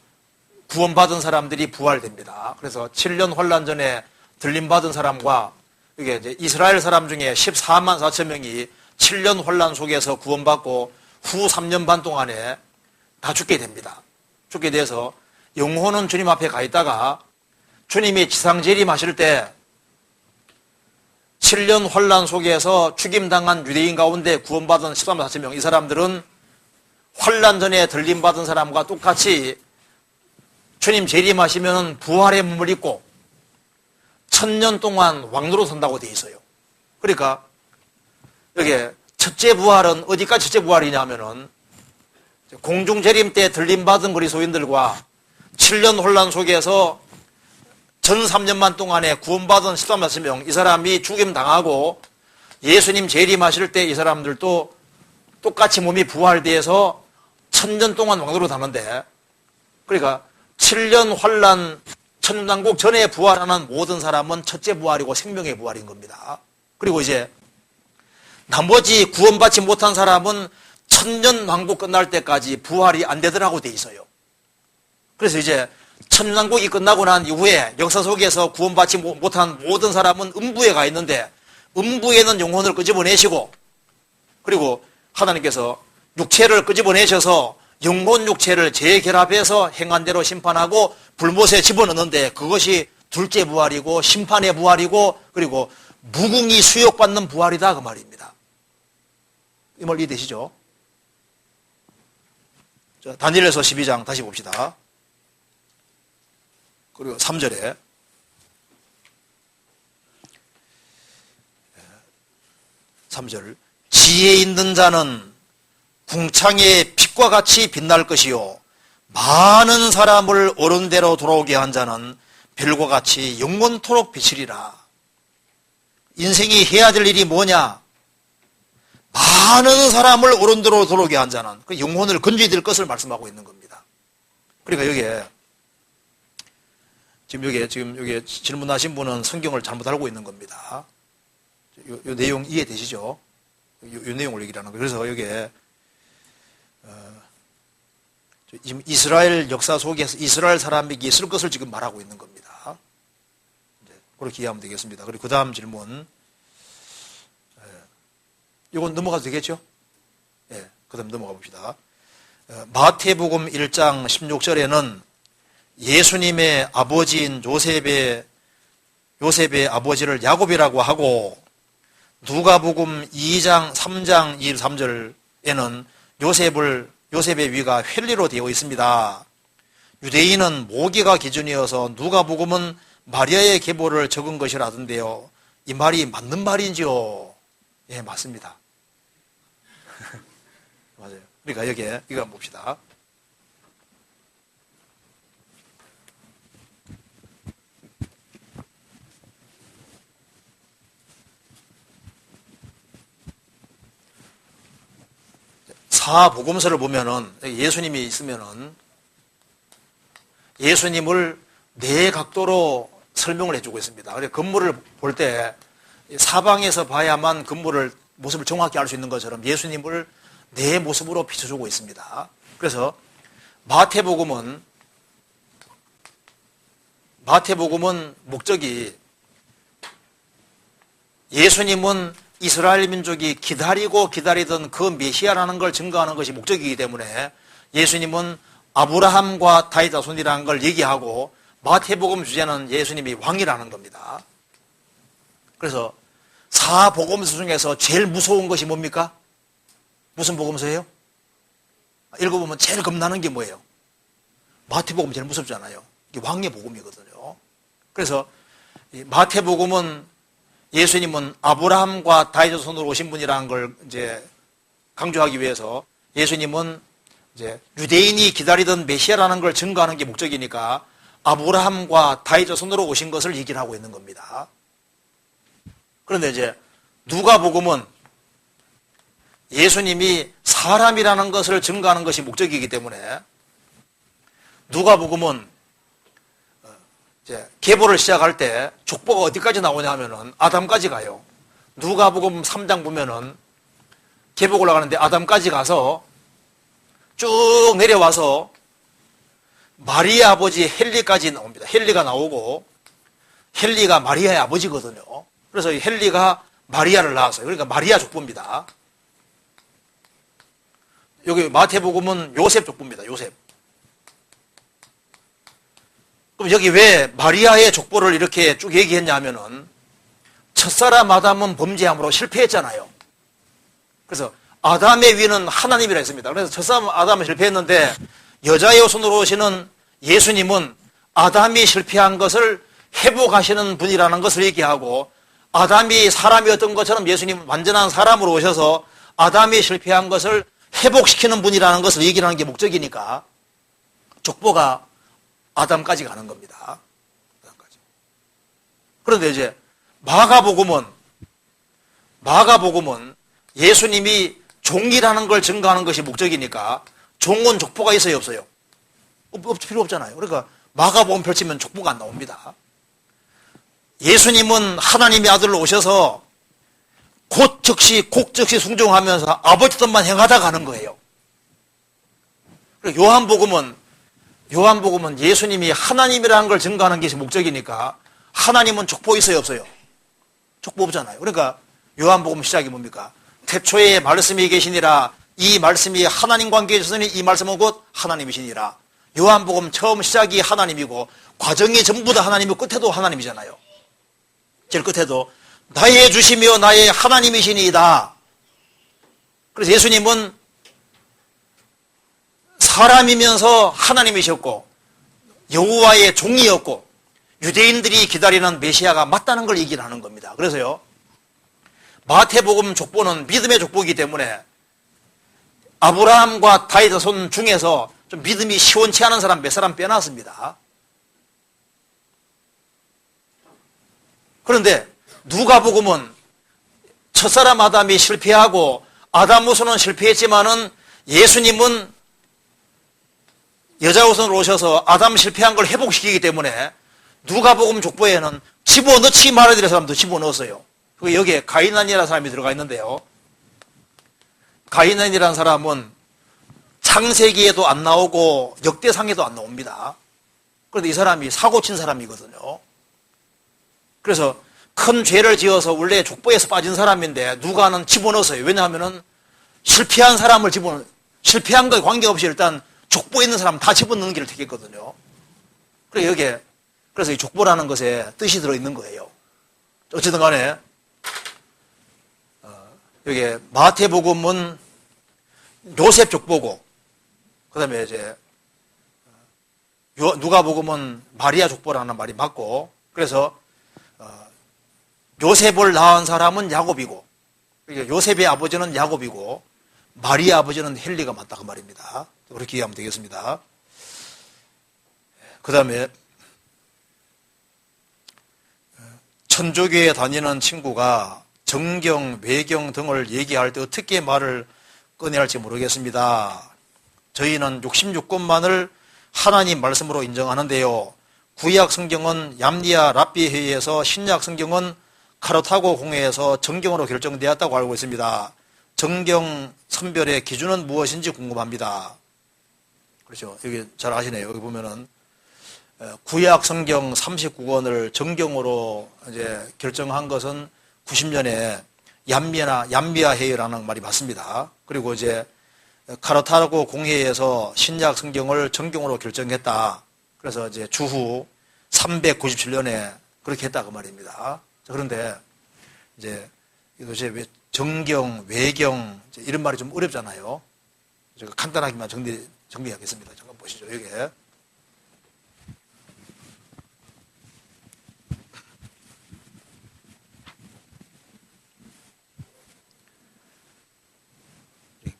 구원받은 사람들이 부활됩니다. 그래서 7년 혼란 전에 들림받은 사람과 이게 이제 이스라엘 사람 중에 14만 4천 명이 7년 혼란 속에서 구원받고 후 3년 반 동안에 다 죽게 됩니다. 죽게 돼서 영혼은 주님 앞에 가 있다가 주님이 지상 재림하실 때 7년 혼란 속에서 죽임당한 유대인 가운데 구원받은 14만 4천 명, 이 사람들은 혼란 전에 들림받은 사람과 똑같이 주님 재림하시면 부활의 몸을 입고 1000년 동안 왕노로 산다고 되어 있어요. 그러니까 여기 첫째 부활은 어디까지 첫째 부활이냐 하면은 공중 재림 때 들림받은 그리스도인들과 7년 혼란 속에서 전 3년만 동안에 구원받은 13만 4명, 이 사람이 죽임당하고 예수님 재림하실 때 이 사람들도 똑같이 몸이 부활돼서 1000년 동안 왕노로 사는데, 그러니까 7년 환란 천년왕국 전에 부활하는 모든 사람은 첫째 부활이고 생명의 부활인 겁니다. 그리고 이제 나머지 구원받지 못한 사람은 천년왕국 끝날 때까지 부활이 안 되더라고 돼 있어요. 그래서 이제 천년왕국이 끝나고 난 이후에 역사 속에서 구원받지 못한 모든 사람은 음부에 가 있는데, 음부에는 영혼을 끄집어내시고, 그리고 하나님께서 육체를 끄집어내셔서 영혼 육체를 재결합해서 행한 대로 심판하고 불못에 집어넣는데, 그것이 둘째 부활이고 심판의 부활이고 그리고 무궁히 수욕받는 부활이다 그 말입니다. 이 말 이해되시죠? 자, 다니엘서 12장 다시 봅시다. 그리고 3절에 지혜 있는 자는 궁창의 빛과 같이 빛날 것이요 많은 사람을 옳은 대로 돌아오게 한 자는 별과 같이 영원토록 비치리라. 인생이 해야 될 일이 뭐냐? 많은 사람을 옳은 대로 돌아오게 한 자는 그 영혼을 건져야 될 것을 말씀하고 있는 겁니다. 그러니까 여기에 지금 여기 질문하신 분은 성경을 잘못 알고 있는 겁니다. 요 내용 이해되시죠? 요 내용을 얘기하는 거예요. 그래서 여기에 지금 이스라엘 역사 속에서 이스라엘 사람에게 있을 것을 지금 말하고 있는 겁니다. 그렇게 이해하면 되겠습니다. 그리고 그 다음 질문. 이건 넘어가도 되겠죠? 예, 그 다음 넘어가 봅시다. 마태복음 1장 16절에는 예수님의 아버지인 요셉의 아버지를 야곱이라고 하고, 누가복음 2장 3장 23절에는 요셉의 위가 헬리로 되어 있습니다. 유대인은 모기가 기준이어서 누가복음은 마리아의 계보를 적은 것이라던데요. 이 말이 맞는 말인지요? 예, 맞습니다. 맞아요. 그러니까 여기에 이거 한번 봅시다. 사복음서를 보면은 예수님이 있으면은 예수님을 네 각도로 설명을 해주고 있습니다. 그래서 건물을 볼 때 사방에서 봐야만 건물을 모습을 정확히 알 수 있는 것처럼 예수님을 네 모습으로 비춰주고 있습니다. 그래서 마태복음은 목적이 예수님은 이스라엘 민족이 기다리던 그 메시아라는 걸 증거하는 것이 목적이기 때문에 예수님은 아브라함과 다윗 자손이라는 걸 얘기하고, 마태복음 주제는 예수님이 왕이라는 겁니다. 그래서 사복음서 중에서 제일 무서운 것이 뭡니까? 무슨 복음서예요? 읽어보면 제일 겁나는 게 뭐예요? 마태복음 제일 무섭잖아요. 이게 왕의 복음이거든요. 그래서 마태복음은 예수님은 아브라함과 다윗 자손으로 오신 분이라는 걸 이제 강조하기 위해서 예수님은 이제 유대인이 기다리던 메시아라는 걸 증거하는 게 목적이니까 아브라함과 다윗의 손으로 오신 것을 얘기를 하고 있는 겁니다. 그런데 이제 누가복음은 예수님이 사람이라는 것을 증거하는 것이 목적이기 때문에 누가복음은 이제 계보를 시작할 때 족보가 어디까지 나오냐 하면은 아담까지 가요. 누가복음 3장 보면은 계보가 올라가는데 아담까지 가서 쭉 내려와서 마리아 아버지 헨리까지 나옵니다. 헨리가 나오고 헨리가 마리아의 아버지거든요. 그래서 헨리가 마리아를 낳았어요. 그러니까 마리아 족보입니다. 여기 마태복음은 요셉 족보입니다. 요셉. 그럼 여기 왜 마리아의 족보를 이렇게 쭉 얘기했냐 하면은 첫사람 아담은 범죄함으로 실패했잖아요. 그래서 아담의 위는 하나님이라 했습니다. 그래서 첫사람 아담은 실패했는데 여자의 손으로 오시는 예수님은 아담이 실패한 것을 회복하시는 분이라는 것을 얘기하고 아담이 사람이었던 것처럼 예수님은 완전한 사람으로 오셔서 아담이 실패한 것을 회복시키는 분이라는 것을 얘기하는 게 목적이니까 족보가 아담까지 가는 겁니다. 아담까지. 그런데 이제 마가복음은 예수님이 종이라는 걸 증거하는 것이 목적이니까 종은 족보가 있어요, 없어요? 필요 없잖아요. 그러니까 마가복음 펼치면 족보가 안 나옵니다. 예수님은 하나님의 아들로 오셔서 곡즉시 순종하면서 아버지 뜻만 행하다 가는 거예요. 요한복음은 예수님이 하나님이라는 걸 증거하는 것이 목적이니까 하나님은 족보 있어요, 없어요? 족보 없잖아요. 그러니까 요한복음 시작이 뭡니까? 태초에 말씀이 계시니라. 이 말씀이 하나님 관계에 있으니 이 말씀은 곧 하나님이시니라. 요한복음 처음 시작이 하나님이고 과정이 전부 다 하나님이고 끝에도 하나님이잖아요. 제일 끝에도 나의 주시며 나의 하나님이시니이다. 그래서 예수님은 사람이면서 하나님이셨고 여호와의 종이었고 유대인들이 기다리는 메시아가 맞다는 걸 얘기를 하는 겁니다. 그래서요 마태복음 족보는 믿음의 족보이기 때문에 아브라함과 다윗의 손 중에서 좀 믿음이 시원치 않은 사람 몇 사람 빼놨습니다. 그런데 누가복음은 첫사람 아담이 실패하고 아담 후손은 실패했지만은 예수님은 여자 후손으로 오셔서 아담 실패한 걸 회복시키기 때문에 누가복음 족보에는 집어넣지 말아야 될 사람도 집어넣었어요. 여기에 가이난이라는 사람이 들어가 있는데요. 가이난이라는 사람은 창세기에도 안 나오고 역대상에도 안 나옵니다. 그런데 이 사람이 사고 친 사람이거든요. 그래서 큰 죄를 지어서 원래 족보에서 빠진 사람인데 누가는 집어넣었어요. 왜냐하면 실패한 사람을 실패한 거에 관계없이 일단 족보에 있는 사람 다 집어넣는 길을 택했거든요. 그래서 이 족보라는 것에 뜻이 들어있는 거예요. 어쨌든 간에 여기 마태복음은 요셉 족보고 그 다음에 이제 누가복음은 마리아 족보라는 말이 맞고 그래서 요셉을 낳은 사람은 야곱이고 요셉의 아버지는 야곱이고 마리아 아버지는 헨리가 맞다 그 말입니다. 그렇게 이해하면 되겠습니다. 그 다음에 천주교에 다니는 친구가 정경, 외경 등을 얘기할 때 어떻게 말을 꺼내야 할지 모르겠습니다. 저희는 66권만을 하나님 말씀으로 인정하는데요. 구약 성경은 얌리아 랍비 회의에서 신약 성경은 카르타고 공회에서 정경으로 결정되었다고 알고 있습니다. 정경 선별의 기준은 무엇인지 궁금합니다. 그렇죠. 여기 잘 아시네요. 여기 보면은 구약 성경 39권을 정경으로 이제 결정한 것은 90년에 얌미아 회의라는 말이 맞습니다. 그리고 이제 카르타고 공회에서 신약 성경을 정경으로 결정했다. 그래서 이제 주후 397년에 그렇게 했다 그 말입니다. 그런데 이제 도대체 왜 정경, 외경 이런 말이 좀 어렵잖아요. 제가 간단하게만 정리하겠습니다. 잠깐 보시죠. 여기에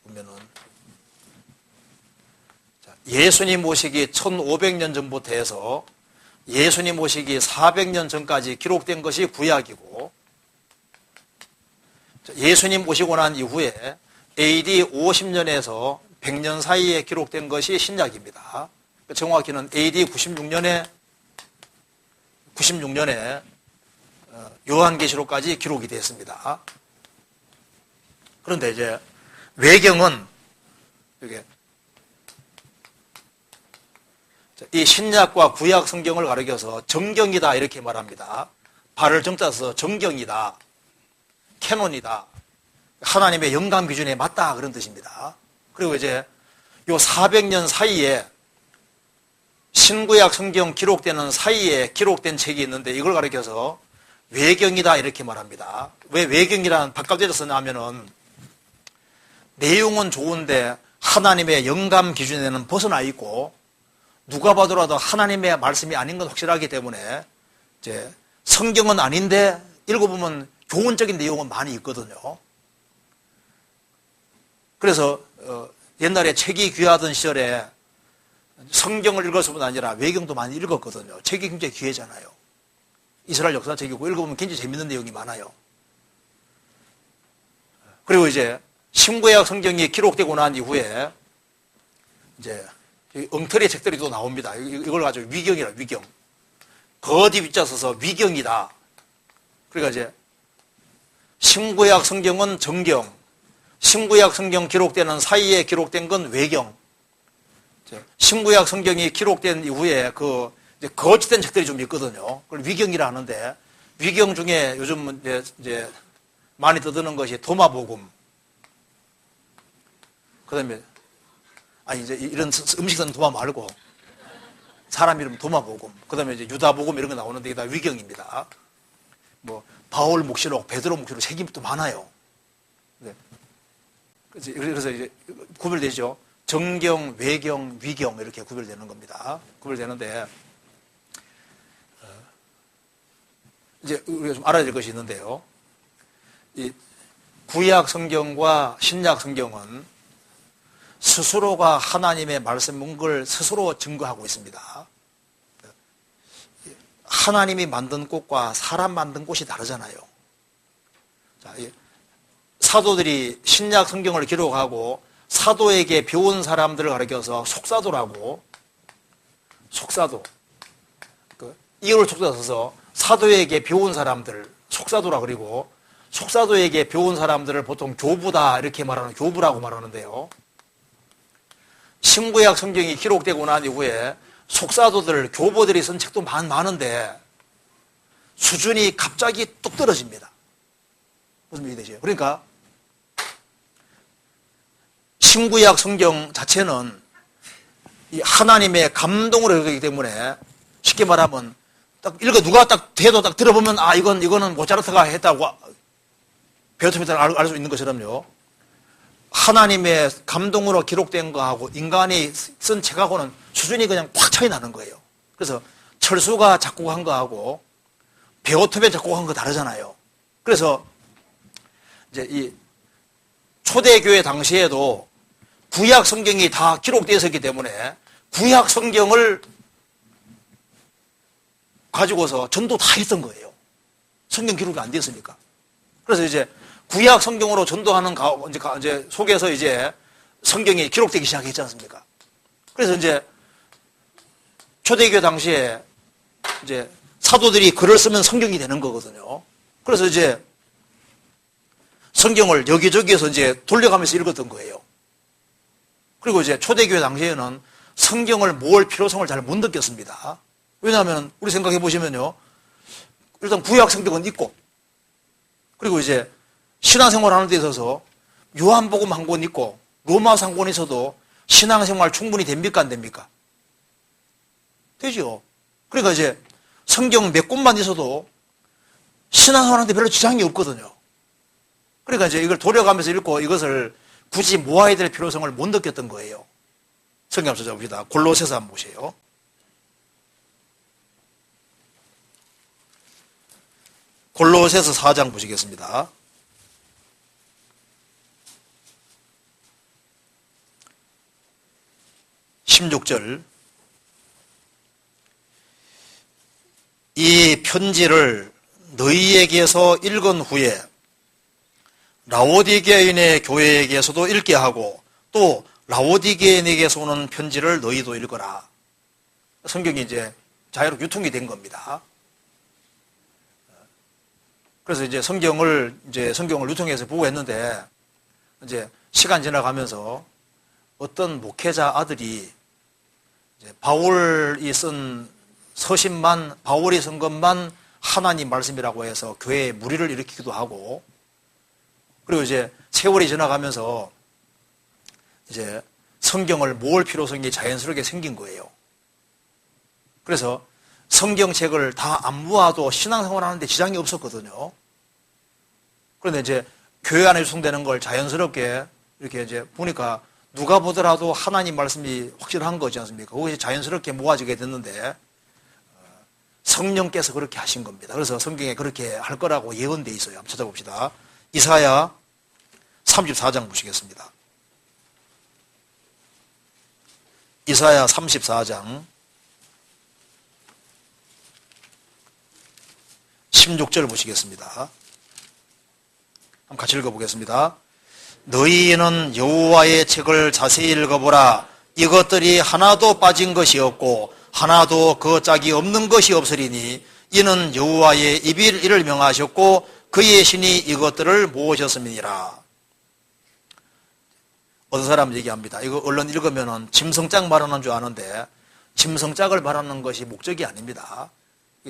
보면은 예수님 오시기 1500년 전부터 해서 예수님 오시기 400년 전까지 기록된 것이 구약이고, 예수님 오시고 난 이후에 AD 50년에서 100년 사이에 기록된 것이 신약입니다. 정확히는 AD 96년에 요한계시록까지 기록이 됐습니다. 그런데 이제 외경은 이게 이 신약과 구약 성경을 가리켜서 정경이다 이렇게 말합니다. 발을 정자 써서 정경이다, 캐논이다, 하나님의 영감 기준에 맞다 그런 뜻입니다. 그리고 이제 요 400년 사이에 신구약 성경 기록되는 사이에 기록된 책이 있는데 이걸 가리켜서 외경이다 이렇게 말합니다. 왜 외경이라는 바깥에서 쓰냐면은 내용은 좋은데 하나님의 영감 기준에는 벗어나 있고 누가 봐도라도 하나님의 말씀이 아닌 건 확실하기 때문에 이제 성경은 아닌데 읽어보면 교훈적인 내용은 많이 있거든요. 그래서 옛날에 책이 귀하던 시절에 성경을 읽었을 뿐 아니라 외경도 많이 읽었거든요. 책이 굉장히 귀하잖아요. 이스라엘 역사책이고 읽어보면 굉장히 재밌는 내용이 많아요. 그리고 이제 신구약 성경이 기록되고 난 이후에 이제 엉터리 책들이 또 나옵니다. 이걸 가지고 위경이라 위경. 거디 위자 써서 위경이다. 그러니까 이제 신구약 성경은 정경, 신구약 성경 기록되는 사이에 기록된 건 외경. 신구약 성경이 기록된 이후에 그 이제 거짓된 책들이 좀 있거든요. 그걸 위경이라 하는데 위경 중에 요즘 이제 많이 떠드는 것이 도마복음. 그다음에 이제 이런 음식 쓰는 도마 말고 사람 이름 도마복음. 그다음에 이제 유다복음 이런 거 나오는데 이게 다 위경입니다. 뭐 바울 묵시록, 베드로 묵시록 책이 또 많아요. 네. 그래서 이제 구별되죠. 정경, 외경, 위경 이렇게 구별되는 겁니다. 구별되는데 이제 우리가 좀 알아야 될 것이 있는데요. 이 구약 성경과 신약 성경은 스스로가 하나님의 말씀인 걸 스스로 증거하고 있습니다. 하나님이 만든 꽃과 사람 만든 꽃이 다르잖아요. 자, 사도들이 신약 성경을 기록하고 사도에게 배운 사람들을 가리켜서 속사도라고, 속사도, 이어를 속사 써서 사도에게 배운 사람들 속사도라 그리고 속사도에게 배운 사람들을 보통 교부다 이렇게 말하는 교부라고 말하는데요. 신구약 성경이 기록되고 난 이후에 속사도들, 교보들이 쓴 책도 많은데 수준이 갑자기 뚝 떨어집니다. 무슨 얘기 되죠? 그러니까 신구약 성경 자체는 이 하나님의 감동으로 읽기 때문에 쉽게 말하면 딱 누가 딱 대도 딱 들어보면 이거는 모차르트가 했다고 베토벤을 알 수 있는 것처럼요. 하나님의 감동으로 기록된 거하고 인간이 쓴 책하고는 수준이 그냥 확 차이 나는 거예요. 그래서 철수가 작곡한 거하고 베토벤 작곡한 거 다르잖아요. 그래서 이제 이 초대교회 당시에도 구약 성경이 다 기록되어 있었기 때문에 구약 성경을 가지고서 전도 다 했던 거예요. 성경 기록이 안 됐으니까. 그래서 이제 구약 성경으로 전도하는 이제 속에서 이제 성경이 기록되기 시작했지 않습니까? 그래서 이제 초대교회 당시에 이제 사도들이 글을 쓰면 성경이 되는 거거든요. 그래서 이제 성경을 여기저기에서 이제 돌려가면서 읽었던 거예요. 그리고 이제 초대교회 당시에는 성경을 모을 필요성을 잘 못 느꼈습니다. 왜냐하면 우리 생각해 보시면요. 일단 구약 성경은 있고 그리고 이제 신앙생활 하는 데 있어서 요한복음 한 권 있고 로마서 한 권 있어도 신앙생활 충분히 됩니까 안 됩니까? 되죠. 그러니까 이제 성경 몇 권만 있어도 신앙생활하는데 별로 지장이 없거든요. 그러니까 이제 이걸 돌려가면서 읽고 이것을 굳이 모아야 될 필요성을 못 느꼈던 거예요. 성경 한번 찾아봅시다. 골로새서 한번 보세요. 골로새서 4장 보시겠습니다. 1 16절. 이 편지를 너희에게서 읽은 후에 라오디게인의 교회에게서도 읽게 하고 또 라오디게인에게서 오는 편지를 너희도 읽어라. 성경이 이제 자유롭게 유통이 된 겁니다. 그래서 이제 성경을 유통해서 보고 했는데 이제 시간 지나가면서 어떤 목회자 아들이 이제 바울이 쓴 서신만, 바울이 쓴 것만 하나님 말씀이라고 해서 교회에 무리를 일으키기도 하고, 그리고 이제 세월이 지나가면서 이제 성경을 모을 필요성이 자연스럽게 생긴 거예요. 그래서 성경책을 다 안 모아도 신앙생활 하는데 지장이 없었거든요. 그런데 이제 교회 안에 유통되는 걸 자연스럽게 이렇게 이제 보니까 누가 보더라도 하나님 말씀이 확실한 거지 않습니까? 그것이 자연스럽게 모아지게 됐는데 성령께서 그렇게 하신 겁니다. 그래서 성경에 그렇게 할 거라고 예언되어 있어요. 한번 찾아봅시다. 이사야 34장 보시겠습니다. 이사야 34장 16절 보시겠습니다. 한번 같이 읽어보겠습니다. 너희는 여호와의 책을 자세히 읽어보라. 이것들이 하나도 빠진 것이 없고 하나도 그 짝이 없는 것이 없으리니 이는 여호와의 입이 이를 명하셨고 그의 신이 이것들을 모으셨음이니라. 어떤 사람 얘기합니다. 이거 얼른 읽으면 짐승짝 말하는 줄 아는데 짐승짝을 말하는 것이 목적이 아닙니다.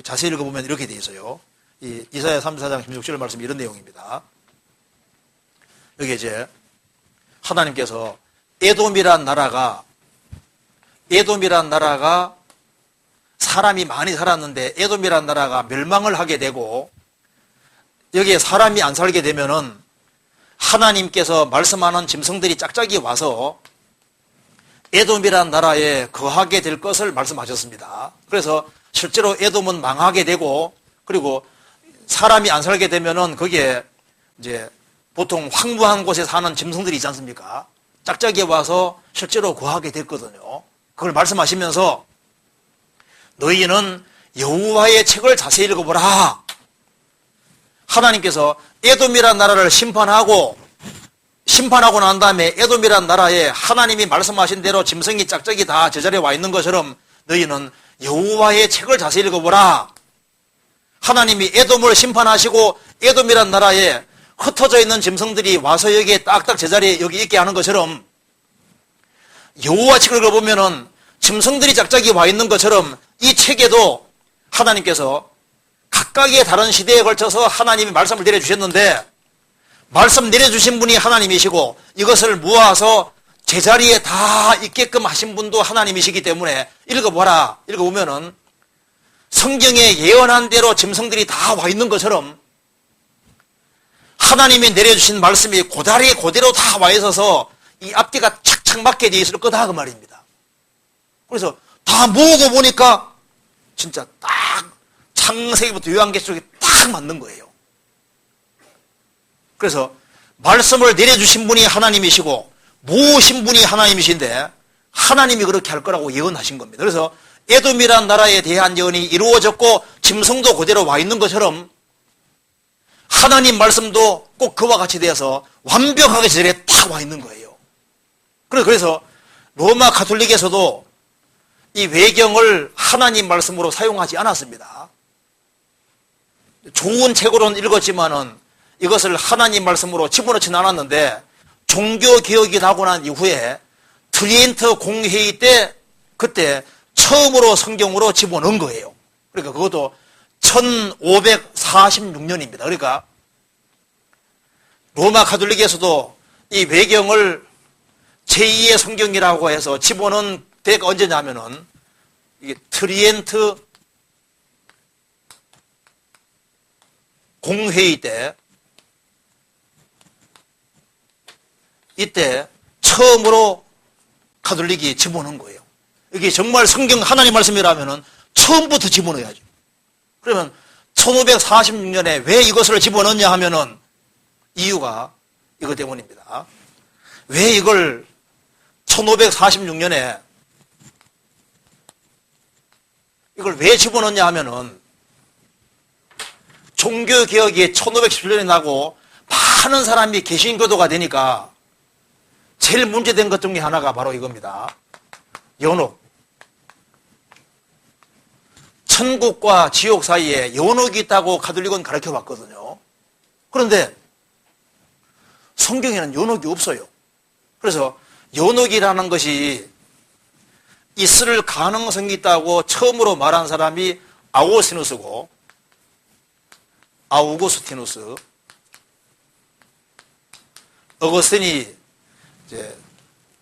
자세히 읽어보면 이렇게 되어 있어요. 이사야 34장 16절 말씀이 이런 내용입니다. 여기 이제 하나님께서 에돔이란 나라가 사람이 많이 살았는데 에돔이란 나라가 멸망을 하게 되고 여기에 사람이 안 살게 되면은 하나님께서 말씀하는 짐승들이 짝짝이 와서 에돔이란 나라에 거하게 될 것을 말씀하셨습니다. 그래서 실제로 에돔은 망하게 되고 그리고 사람이 안 살게 되면은 거기에 이제 보통 황무한 곳에 사는 짐승들이 있지 않습니까? 짝짝이 와서 실제로 거하게 됐거든요. 그걸 말씀하시면서 너희는 여호와의 책을 자세히 읽어보라. 하나님께서 에돔이란 나라를 심판하고 난 다음에 에돔이란 나라에 하나님이 말씀하신 대로 짐승이 짝짝이 다 제자리에 와 있는 것처럼 너희는 여호와의 책을 자세히 읽어보라. 하나님이 에돔을 심판하시고 에돔이란 나라에 흩어져 있는 짐승들이 와서 여기에 딱딱 제자리에 여기 있게 하는 것처럼 여호와 책을 읽어보면은 짐승들이 짝짝이 와 있는 것처럼 이 책에도 하나님께서 각각의 다른 시대에 걸쳐서 하나님이 말씀을 내려주셨는데 말씀 내려주신 분이 하나님이시고 이것을 모아서 제자리에 다 있게끔 하신 분도 하나님이시기 때문에 읽어보면은 성경에 예언한 대로 짐승들이 다 와 있는 것처럼 하나님이 내려주신 말씀이 그대로 다 와 있어서 이 앞뒤가 착착 맞게 되어 있을 거다 그 말입니다. 그래서 다 모으고 보니까 진짜 딱 창세기부터 요한계시록에 딱 맞는 거예요. 그래서 말씀을 내려주신 분이 하나님이시고 모으신 분이 하나님이신데 하나님이 그렇게 할 거라고 예언하신 겁니다. 그래서 에돔이란 나라에 대한 예언이 이루어졌고 짐승도 그대로 와 있는 것처럼 하나님 말씀도 꼭 그와 같이 되어서 완벽하게 제자리에 딱 와 있는 거예요. 그래서 로마 가톨릭에서도 이 외경을 하나님 말씀으로 사용하지 않았습니다. 좋은 책으로는 읽었지만은 이것을 하나님 말씀으로 집어넣지는 않았는데 종교개혁이 나고 난 이후에 트리엔트 공회의 때 그때 처음으로 성경으로 집어넣은 거예요. 그러니까 그것도 1546년입니다. 그러니까 로마 가톨릭에서도 이 외경을 제2의 성경이라고 해서 집어넣은 때가 언제냐면은 이게 트리엔트 공회의 때 이때 처음으로 가톨릭이 집어넣은 거예요. 이게 정말 성경 하나님 말씀이라면은 처음부터 집어넣어야죠. 그러면 1546년에 왜 이것을 집어넣냐 하면은 이유가 이것 때문입니다. 왜 이걸 1546년에 이걸 왜 집어넣냐 하면은 종교개혁이 1517년에 나고 많은 사람이 개신교도가 되니까 제일 문제된 것 중에 하나가 바로 이겁니다. 연옥. 천국과 지옥 사이에 연옥이 있다고 가톨릭은 가르쳐 왔거든요. 그런데 성경에는 연옥이 없어요. 그래서 연옥이라는 것이 있을 가능성이 있다고 처음으로 말한 사람이 아우구스티누스고, 아우구스티누스. 어거스틴이 이제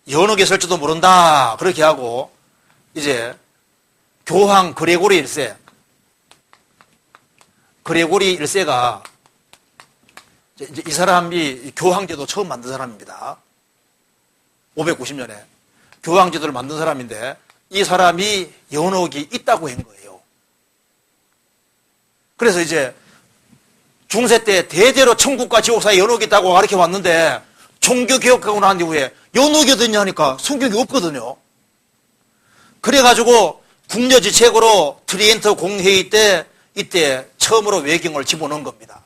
연옥이 있을지도 모른다 그렇게 하고, 이제 교황 그레고리 1세가 이제 이 사람이 교황제도 처음 만든 사람입니다. 590년에 교황제도를 만든 사람인데 이 사람이 연옥이 있다고 한 거예요. 그래서 이제 중세 때 대대로 천국과 지옥 사이에 연옥이 있다고 가르쳐 왔는데 종교개혁하고 난 이후에 연옥이 어딨냐 하니까 성경이 없거든요. 그래가지고 국려지책으로 트리엔트 공회의 때 이때 처음으로 외경을 집어넣은 겁니다.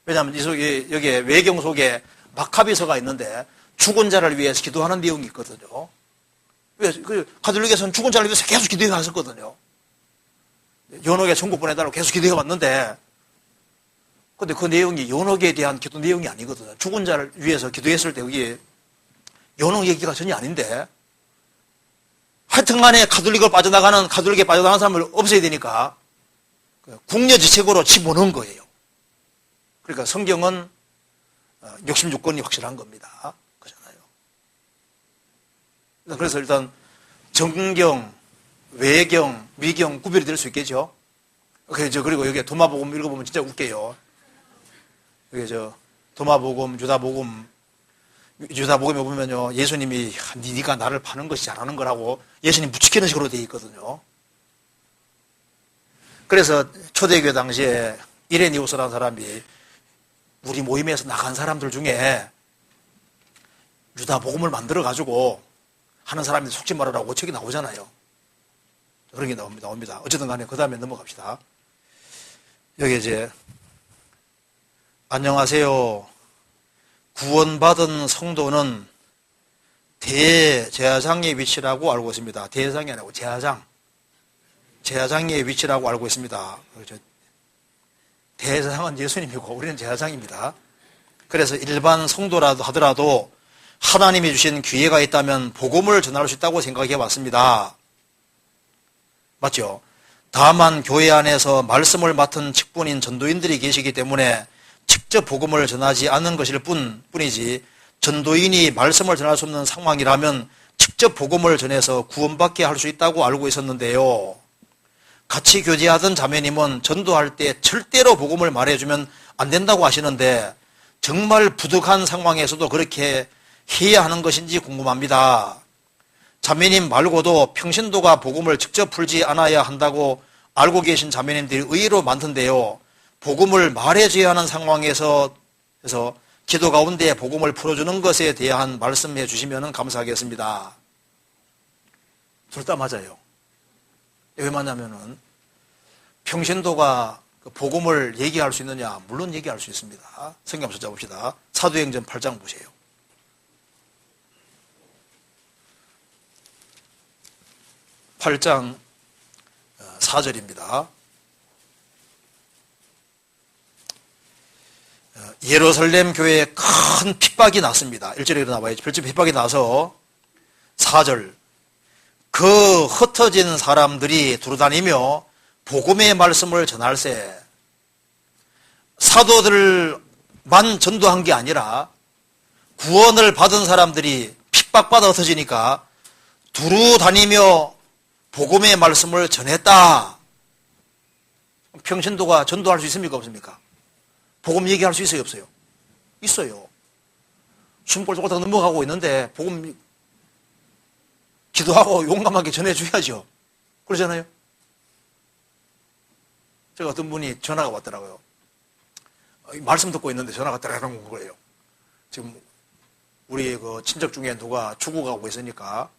왜냐하면 여기에 외경 속에 마카비서가 있는데 죽은 자를 위해서 기도하는 내용이 있거든요. 왜? 가톨릭에서는 죽은 자를 위해서 계속 기도해 왔었거든요. 연옥에 천국 보내달라고 계속 기도해 왔는데, 근데 그 내용이 연옥에 대한 기도 내용이 아니거든요. 죽은 자를 위해서 기도했을 때 여기 연옥 얘기가 전혀 아닌데, 하여튼 간에 가톨릭에 빠져나가는 사람을 없애야 되니까 국려지책으로 집어넣은 거예요. 그러니까 성경은 욕심 조건이 확실한 겁니다. 그렇잖아요. 그래서 일단 정경, 외경, 미경 구별이 될 수 있겠죠. 그리고 여기 도마복음 읽어보면 진짜 웃겨요. 여기 도마복음, 유다복음에 보면요, 예수님이 네가 나를 파는 것이 잘하는 거라고 예수님 무치키는 식으로 되어 있거든요. 그래서 초대교회 당시에 이레니우스라는 사람이 우리 모임에서 나간 사람들 중에 유다복음을 만들어가지고 하는 사람이 속지 말으라고 책이 나오잖아요. 그런 게 나옵니다. 어쨌든 간에 그 다음에 넘어갑시다. 여기 이제 안녕하세요. 구원받은 성도는 대제사장의 위치라고 알고 있습니다. 대제사장이 아니고 제사장의 위치라고 알고 있습니다. 대제사장은 예수님이고 우리는 제사장입니다. 그래서 일반 성도라도 하더라도 하나님이 주신 기회가 있다면 복음을 전할 수 있다고 생각해 왔습니다. 맞죠? 다만 교회 안에서 말씀을 맡은 직분인 전도인들이 계시기 때문에 직접 복음을 전하지 않는 것일 뿐이지 전도인이 말씀을 전할 수 없는 상황이라면 직접 복음을 전해서 구원받게 할 수 있다고 알고 있었는데요. 같이 교제하던 자매님은 전도할 때 절대로 복음을 말해주면 안 된다고 하시는데 정말 부득한 상황에서도 그렇게 해야 하는 것인지 궁금합니다. 자매님 말고도 평신도가 복음을 직접 풀지 않아야 한다고 알고 계신 자매님들이 의외로 많던데요. 복음을 말해줘야 하는 상황에서 기도 가운데 복음을 풀어주는 것에 대한 말씀해 주시면 감사하겠습니다. 둘 다 맞아요. 왜 맞냐면은 평신도가 복음을 얘기할 수 있느냐? 물론 얘기할 수 있습니다. 성경 한번 찾아봅시다. 사도행전 8장 보세요. 8장 4절입니다. 예루살렘 교회에 큰 핍박이 났습니다. 1절에 일어나봐야지. 별점 핍박이 나서 4절. 그 흩어진 사람들이 두루다니며 복음의 말씀을 전할세. 사도들만 전도한 게 아니라 구원을 받은 사람들이 핍박받아 흩어지니까 두루다니며 복음의 말씀을 전했다. 평신도가 전도할 수 있습니까? 없습니까? 복음 얘기할 수 있어요? 없어요? 있어요. 숨골 쏙 넘어가고 있는데 복음 기도하고 용감하게 전해줘야죠. 그러잖아요. 제가 어떤 분이 전화가 왔더라고요. 말씀 듣고 있는데 전화가 따라랑 온 거예요. 지금 우리 그 친척 중에 누가 죽어가고 있으니까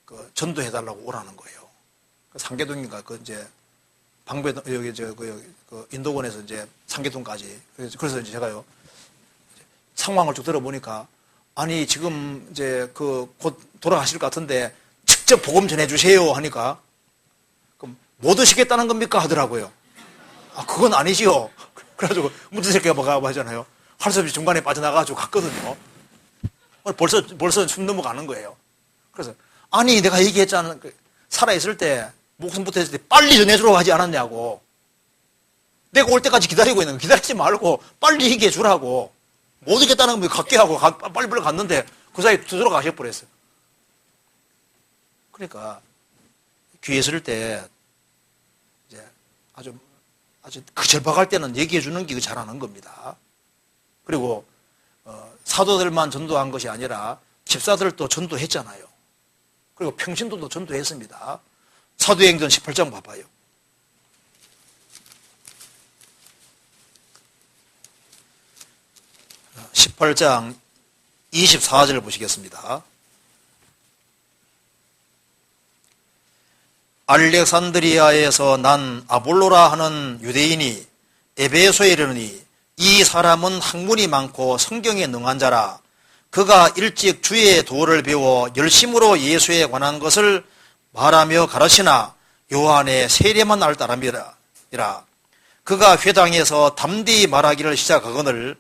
그 전도해달라고 오라는 거예요. 상계동인가 그 이제 방배, 여기, 그 인도권에서 이제 상계동까지. 그래서 이제 제가요, 상황을 쭉 들어보니까, 아니, 지금 이제 곧 돌아가실 것 같은데, 직접 복음 전해주세요 하니까, 그럼 못 드시겠다는 겁니까? 하더라고요. 아, 그건 아니지요. 그래가지고, 문제새끼가 뭐가 하잖아요. 할 수 없이 중간에 빠져나가가지고 갔거든요. 벌써 숨 넘어가는 거예요. 그래서, 아니, 내가 얘기했잖아. 살아있을 때, 목숨 붙어 있을 때 빨리 전해주라고 하지 않았냐고. 내가 올 때까지 기다리고 있는 거 기다리지 말고 빨리 얘기해 주라고. 못 오겠다는 거 갖게 하고 빨리 갔는데 그 사이에 두드러 가셔버렸어요. 그러니까 귀에 있을 때 이제 아주 그 절박할 때는 얘기해 주는 게 잘하는 겁니다. 그리고 사도들만 전도한 것이 아니라 집사들도 전도했잖아요. 그리고 평신도도 전도했습니다. 사도행전 18장 봐봐요. 18장 24절 보시겠습니다. 알렉산드리아에서 난 아볼로라 하는 유대인이 에베소에 이르니 이 사람은 학문이 많고 성경에 능한 자라. 그가 일찍 주의 도를 배워 열심으로 예수에 관한 것을 말하며 가르치나 요한의 세례만 알 따름이라. 그가 회당에서 담대히 말하기를 시작하거늘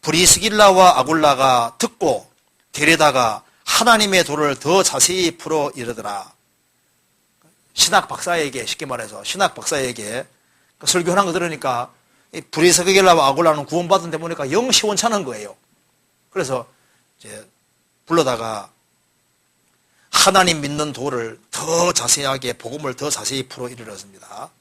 브리스길라와 아굴라가 듣고 데려다가 하나님의 도를 더 자세히 풀어 이르더라. 신학 박사에게, 쉽게 말해서 신학 박사에게 설교하는 거 들으니까 브리스길라와 아굴라는 구원받은 데 보니까 영 시원찮은 거예요. 그래서 이제 불러다가 하나님 믿는 도를 더 자세하게, 복음을 더 자세히 풀어 이르렀습니다.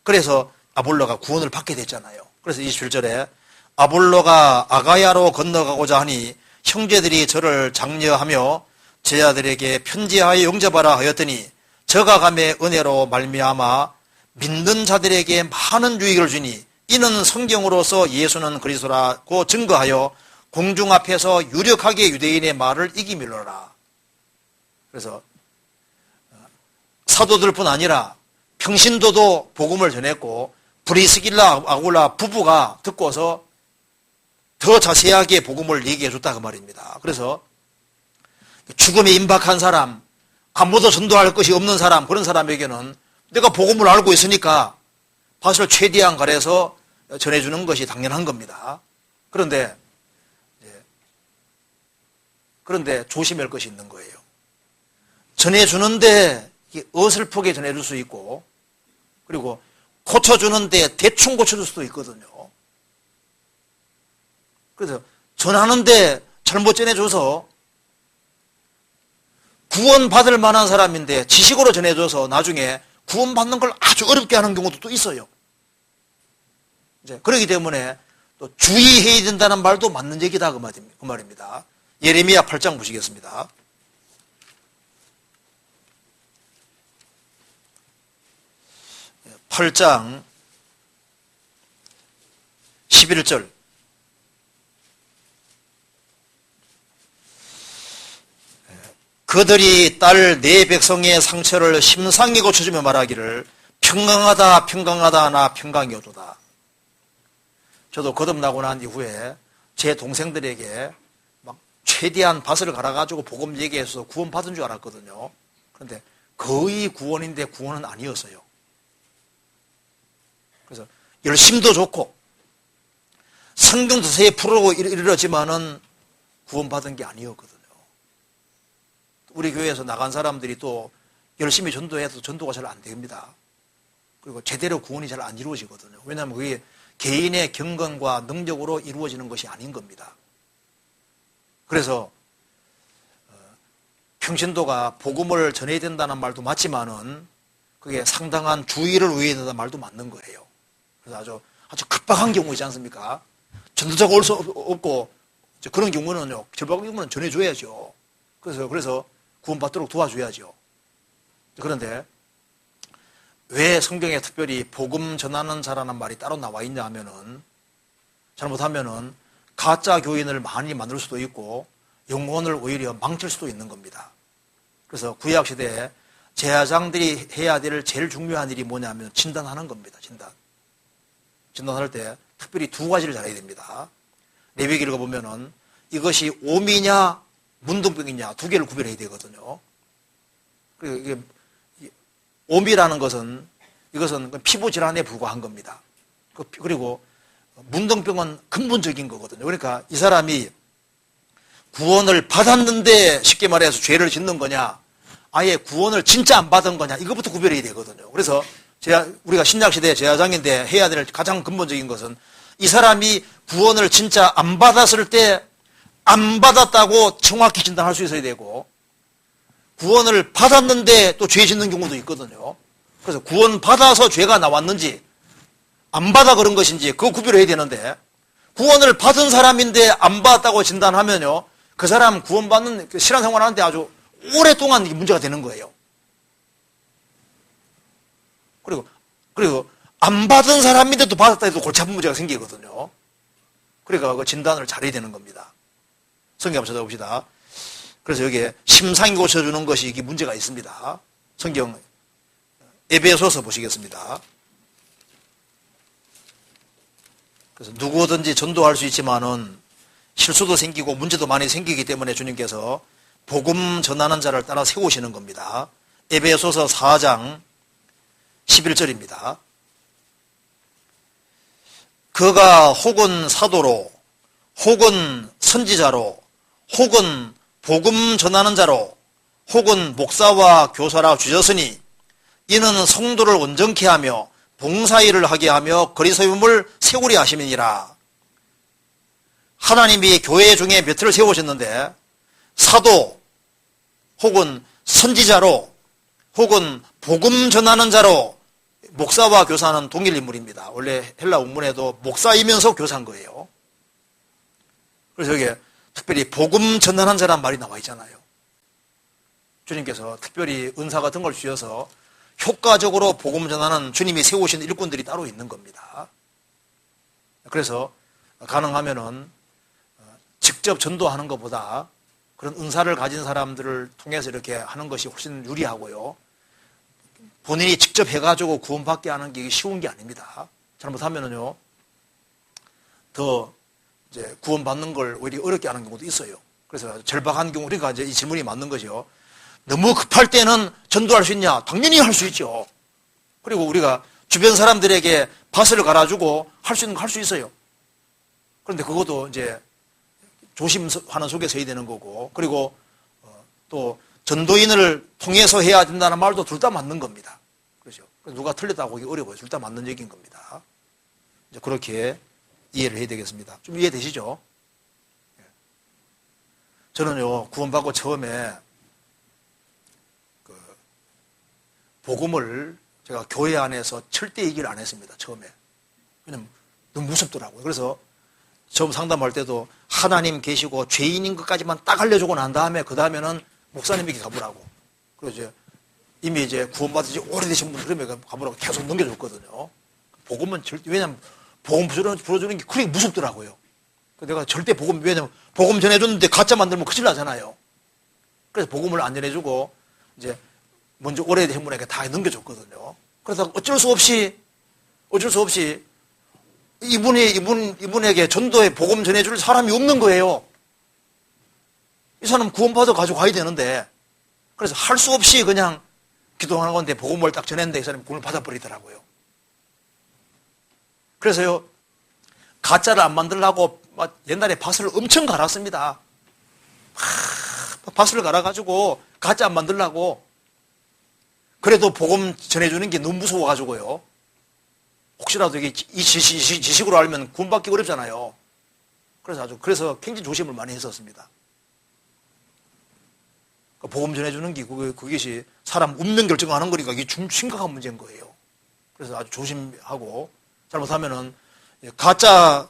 그래서 아볼로가 구원을 받게 됐잖아요. 그래서 27절에 아볼로가 아가야로 건너가고자 하니 형제들이 저를 장려하며 제자들에게 편지하여 영접하라 하였더니 저가 감의 은혜로 말미암아 믿는 자들에게 많은 유익을 주니 이는 성경으로서 예수는 그리스도라고 증거하여 공중 앞에서 유력하게 유대인의 말을 이기밀러라. 그래서 사도들뿐 아니라 평신도도 복음을 전했고 브리스길라 아굴라 부부가 듣고서 더 자세하게 복음을 얘기해 줬다 그 말입니다. 그래서 죽음에 임박한 사람, 아무도 전도할 것이 없는 사람, 그런 사람에게는 내가 복음을 알고 있으니까 밭을 최대한 가려서 전해주는 것이 당연한 겁니다. 그런데 조심할 것이 있는 거예요. 전해주는데 어설프게 전해줄 수 있고, 그리고 고쳐주는데 대충 고쳐줄 수도 있거든요. 그래서 전하는데 잘못 전해줘서 구원받을 만한 사람인데 지식으로 전해줘서 나중에 구원받는 걸 아주 어렵게 하는 경우도 또 있어요. 이제 그렇기 때문에 또 주의해야 된다는 말도 맞는 얘기다 그 말입니다. 예레미야 8장 보시겠습니다. 8장 11절. 그들이 딸 내 백성의 상처를 심상히 고쳐주며 말하기를 평강하다 평강하다 나 평강이 오도다. 저도 거듭나고 난 이후에 제 동생들에게 막 최대한 밭을 갈아가지고 복음 얘기해서 구원 받은 줄 알았거든요. 그런데 거의 구원인데 구원은 아니었어요. 그래서 열심도 좋고 성경도 세 풀고 이르렀지만은 구원받은 게 아니었거든요. 우리 교회에서 나간 사람들이 또 열심히 전도해도 전도가 잘 안 됩니다. 그리고 제대로 구원이 잘 안 이루어지거든요. 왜냐하면 그게 개인의 경건과 능력으로 이루어지는 것이 아닌 겁니다. 그래서 평신도가 복음을 전해야 된다는 말도 맞지만은 그게 상당한 주의를 위해야 된다는 말도 맞는 거예요. 그래서 아주 급박한 경우 있지 않습니까? 전도자가 올 수 없고 그런 경우는요, 절박한 경우는 전해줘야죠. 그래서 구원받도록 도와줘야죠. 그런데 왜 성경에 특별히 복음 전하는 자라는 말이 따로 나와 있냐 하면은 잘못하면은 가짜 교인을 많이 만들 수도 있고 영혼을 오히려 망칠 수도 있는 겁니다. 그래서 구약 시대에 제사장들이 해야 될 제일 중요한 일이 뭐냐면 진단하는 겁니다. 진단할 때 특별히 두 가지를 잘해야 됩니다. 레위기를 보면은 이것이 오미냐 문둥병이냐 두 개를 구별해야 되거든요. 그리고 이게 오미라는 것은 이것은 피부 질환에 불과한 겁니다. 그리고 문둥병은 근본적인 거거든요. 그러니까 이 사람이 구원을 받았는데 쉽게 말해서 죄를 짓는 거냐, 아예 구원을 진짜 안 받은 거냐, 이것부터 구별해야 되거든요. 그래서 우리가 신약시대 제사장인데 해야 될 가장 근본적인 것은 이 사람이 구원을 진짜 안 받았을 때 안 받았다고 정확히 진단할 수 있어야 되고, 구원을 받았는데 또 죄 짓는 경우도 있거든요. 그래서 구원 받아서 죄가 나왔는지 안 받아 그런 것인지 그거 구별해야 되는데, 구원을 받은 사람인데 안 받았다고 진단하면요, 그 사람 구원받는 신앙생활하는데 아주 오랫동안 문제가 되는 거예요. 그리고 안 받은 사람인데도 받았다 해도 골치 아픈 문제가 생기거든요. 그러니까 그 진단을 잘해야 되는 겁니다. 성경 한번 찾아봅시다. 그래서 여기에 심상이 고쳐주는 것이 이게 문제가 있습니다. 성경 에베소서 보시겠습니다. 그래서 누구든지 전도할 수 있지만은 실수도 생기고 문제도 많이 생기기 때문에 주님께서 복음 전하는 자를 따라 세우시는 겁니다. 에베소서 4장 11절입니다. 그가 혹은 사도로 혹은 선지자로 혹은 복음 전하는 자로 혹은 목사와 교사라 주셨으니 이는 성도를 온전케 하며 봉사일을 하게 하며 거리세움을 세우리 하심이니라. 하나님이 교회 중에 몇 을 세우셨는데 사도 혹은 선지자로 혹은 복음 전하는 자로, 목사와 교사는 동일 인물입니다. 원래 헬라 원문에도 목사이면서 교사인 거예요. 그래서 여기에 특별히 복음 전하는 자란 말이 나와 있잖아요. 주님께서 특별히 은사 같은 걸 주셔서 효과적으로 복음 전하는 주님이 세우신 일꾼들이 따로 있는 겁니다. 그래서 가능하면은 직접 전도하는 것보다 그런 은사를 가진 사람들을 통해서 이렇게 하는 것이 훨씬 유리하고요. 본인이 직접 해가지고 구원받게 하는 게 쉬운 게 아닙니다. 잘못하면은요, 더 이제 구원받는 걸 오히려 어렵게 하는 경우도 있어요. 그래서 절박한 경우, 그러니까 이제 이 질문이 맞는 거죠. 너무 급할 때는 전도할 수 있냐? 당연히 할 수 있죠. 그리고 우리가 주변 사람들에게 밭을 갈아주고 할 수 있는 거 할 수 있어요. 그런데 그것도 이제 조심하는 속에 서야 되는 거고, 그리고 또 전도인을 통해서 해야 된다는 말도 둘 다 맞는 겁니다. 그렇죠? 누가 틀렸다고 하기 어려워요. 둘 다 맞는 얘기인 겁니다. 이제 그렇게 이해를 해야 되겠습니다. 좀 이해되시죠? 저는요, 구원받고 처음에 복음을 제가 교회 안에서 절대 얘기를 안 했습니다. 처음에. 왜냐면 너무 무섭더라고요. 그래서 처음 상담할 때도 하나님 계시고 죄인인 것까지만 딱 알려주고 난 다음에 그 다음에는 목사님에게 가보라고. 그리고 이제 이미 이제 구원받은 지 오래되신 분들에게 가보라고 계속 넘겨줬거든요. 복음은 절대, 왜냐면 복음 불어주는 게 그렇게 무섭더라고요. 내가 절대 복음, 왜냐면 복음 전해줬는데 가짜 만들면 큰일 나잖아요. 그래서 복음을 안 전해주고 이제 먼저 오래된 분에게 다 넘겨줬거든요. 그래서 어쩔 수 없이 이분에게 전도의 복음 전해줄 사람이 없는 거예요. 이 사람 구원받아 가지고 가야 되는데, 그래서 할 수 없이 그냥 기도하는 건데 복음을 딱 전했는데 이 사람이 구원을 받아버리더라고요. 그래서요, 가짜를 안 만들려고 옛날에 밭을 엄청 갈았습니다. 밭을 갈아가지고 가짜 안 만들려고. 그래도 복음 전해주는 게 너무 무서워가지고요. 혹시라도 이게 이 지식으로 알면 구원받기 어렵잖아요. 그래서 굉장히 조심을 많이 했었습니다. 복음 전해주는 게 그것이 사람 운명 결정하는 거니까 이게 심각한 문제인 거예요. 그래서 아주 조심하고, 잘못하면은 가짜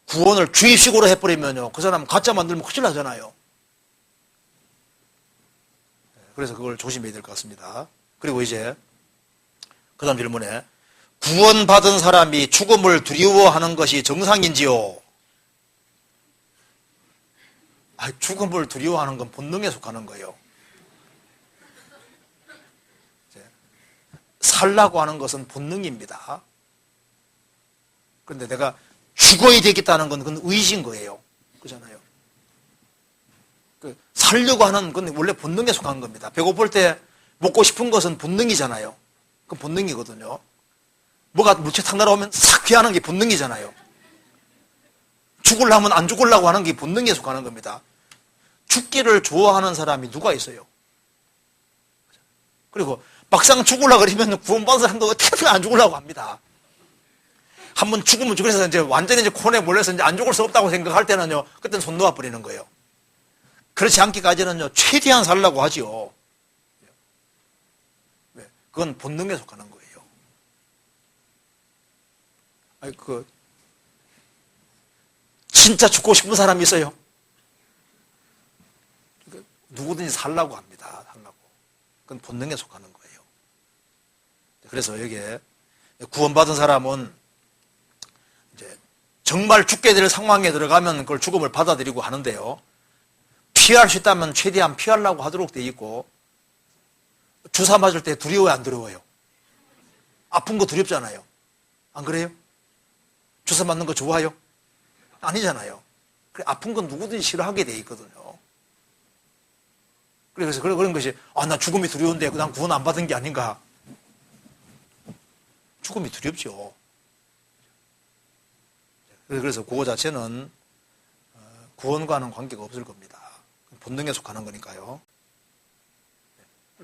구원을 주입식으로 해버리면요, 그 사람 가짜 만들면 큰일 나잖아요. 그래서 그걸 조심해야 될 것 같습니다. 그리고 이제 그 다음 질문에, 구원받은 사람이 죽음을 두려워하는 것이 정상인지요? 죽음을 두려워하는 건 본능에 속하는 거예요. 살라고 하는 것은 본능입니다. 그런데 내가 죽어야 되겠다는 건 그건 의지인 거예요. 그렇잖아요. 살려고 하는 건 원래 본능에 속한 겁니다. 배고플 때 먹고 싶은 것은 본능이잖아요. 그건 본능이거든요. 뭐가 물체 탁 날아오면 싹 피하는 게 본능이잖아요. 죽으려면 안 죽으려고 하는 게 본능에 속하는 겁니다. 죽기를 좋아하는 사람이 누가 있어요? 그리고 막상 죽으려고 그러면 구원받은 사람도 어떻게든 안 죽으려고 합니다. 한번 죽으면 죽어서 이제 완전히 이제 코너에 몰려서 이제 안 죽을 수 없다고 생각할 때는요, 그때는 손 놓아버리는 거예요. 그렇지 않기까지는요, 최대한 살려고 하지요. 그건 본능에 속하는 거예요. 아니, 진짜 죽고 싶은 사람이 있어요? 누구든지 살라고 합니다. 살라고. 그건 본능에 속하는 거예요. 그래서 여기에 구원받은 사람은 이제 정말 죽게 될 상황에 들어가면 그걸 죽음을 받아들이고 하는데요. 피할 수 있다면 최대한 피하려고 하도록 돼 있고, 주사 맞을 때 두려워요, 안 두려워요? 아픈 거 두렵잖아요. 안 그래요? 주사 맞는 거 좋아요? 아니잖아요. 아픈 건 누구든지 싫어하게 돼 있거든요. 그래서 그런 것이, 나 죽음이 두려운데 난 구원 안 받은 게 아닌가. 죽음이 두렵죠. 그래서 그거 자체는 구원과는 관계가 없을 겁니다. 본능에 속하는 거니까요.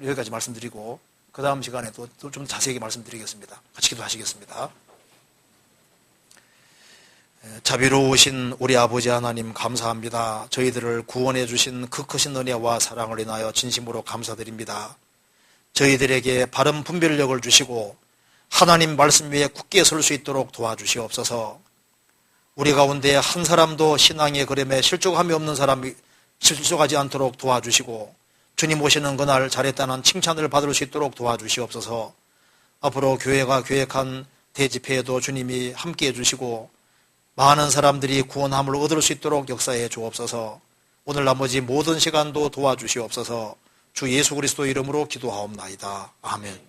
여기까지 말씀드리고 그 다음 시간에 또 좀 자세하게 말씀드리겠습니다. 같이 기도하시겠습니다. 자비로우신 우리 아버지 하나님 감사합니다. 저희들을 구원해 주신 그 크신 은혜와 사랑을 인하여 진심으로 감사드립니다. 저희들에게 바른 분별력을 주시고 하나님 말씀 위에 굳게 설 수 있도록 도와주시옵소서. 우리 가운데 한 사람도 신앙의 걸음에 실족함이 없는 사람이 실족하지 않도록 도와주시고 주님 오시는 그날 잘했다는 칭찬을 받을 수 있도록 도와주시옵소서. 앞으로 교회가 계획한 대집회에도 주님이 함께해 주시고 많은 사람들이 구원함을 얻을 수 있도록 역사해 주옵소서. 오늘 나머지 모든 시간도 도와주시옵소서. 주 예수 그리스도 이름으로 기도하옵나이다. 아멘.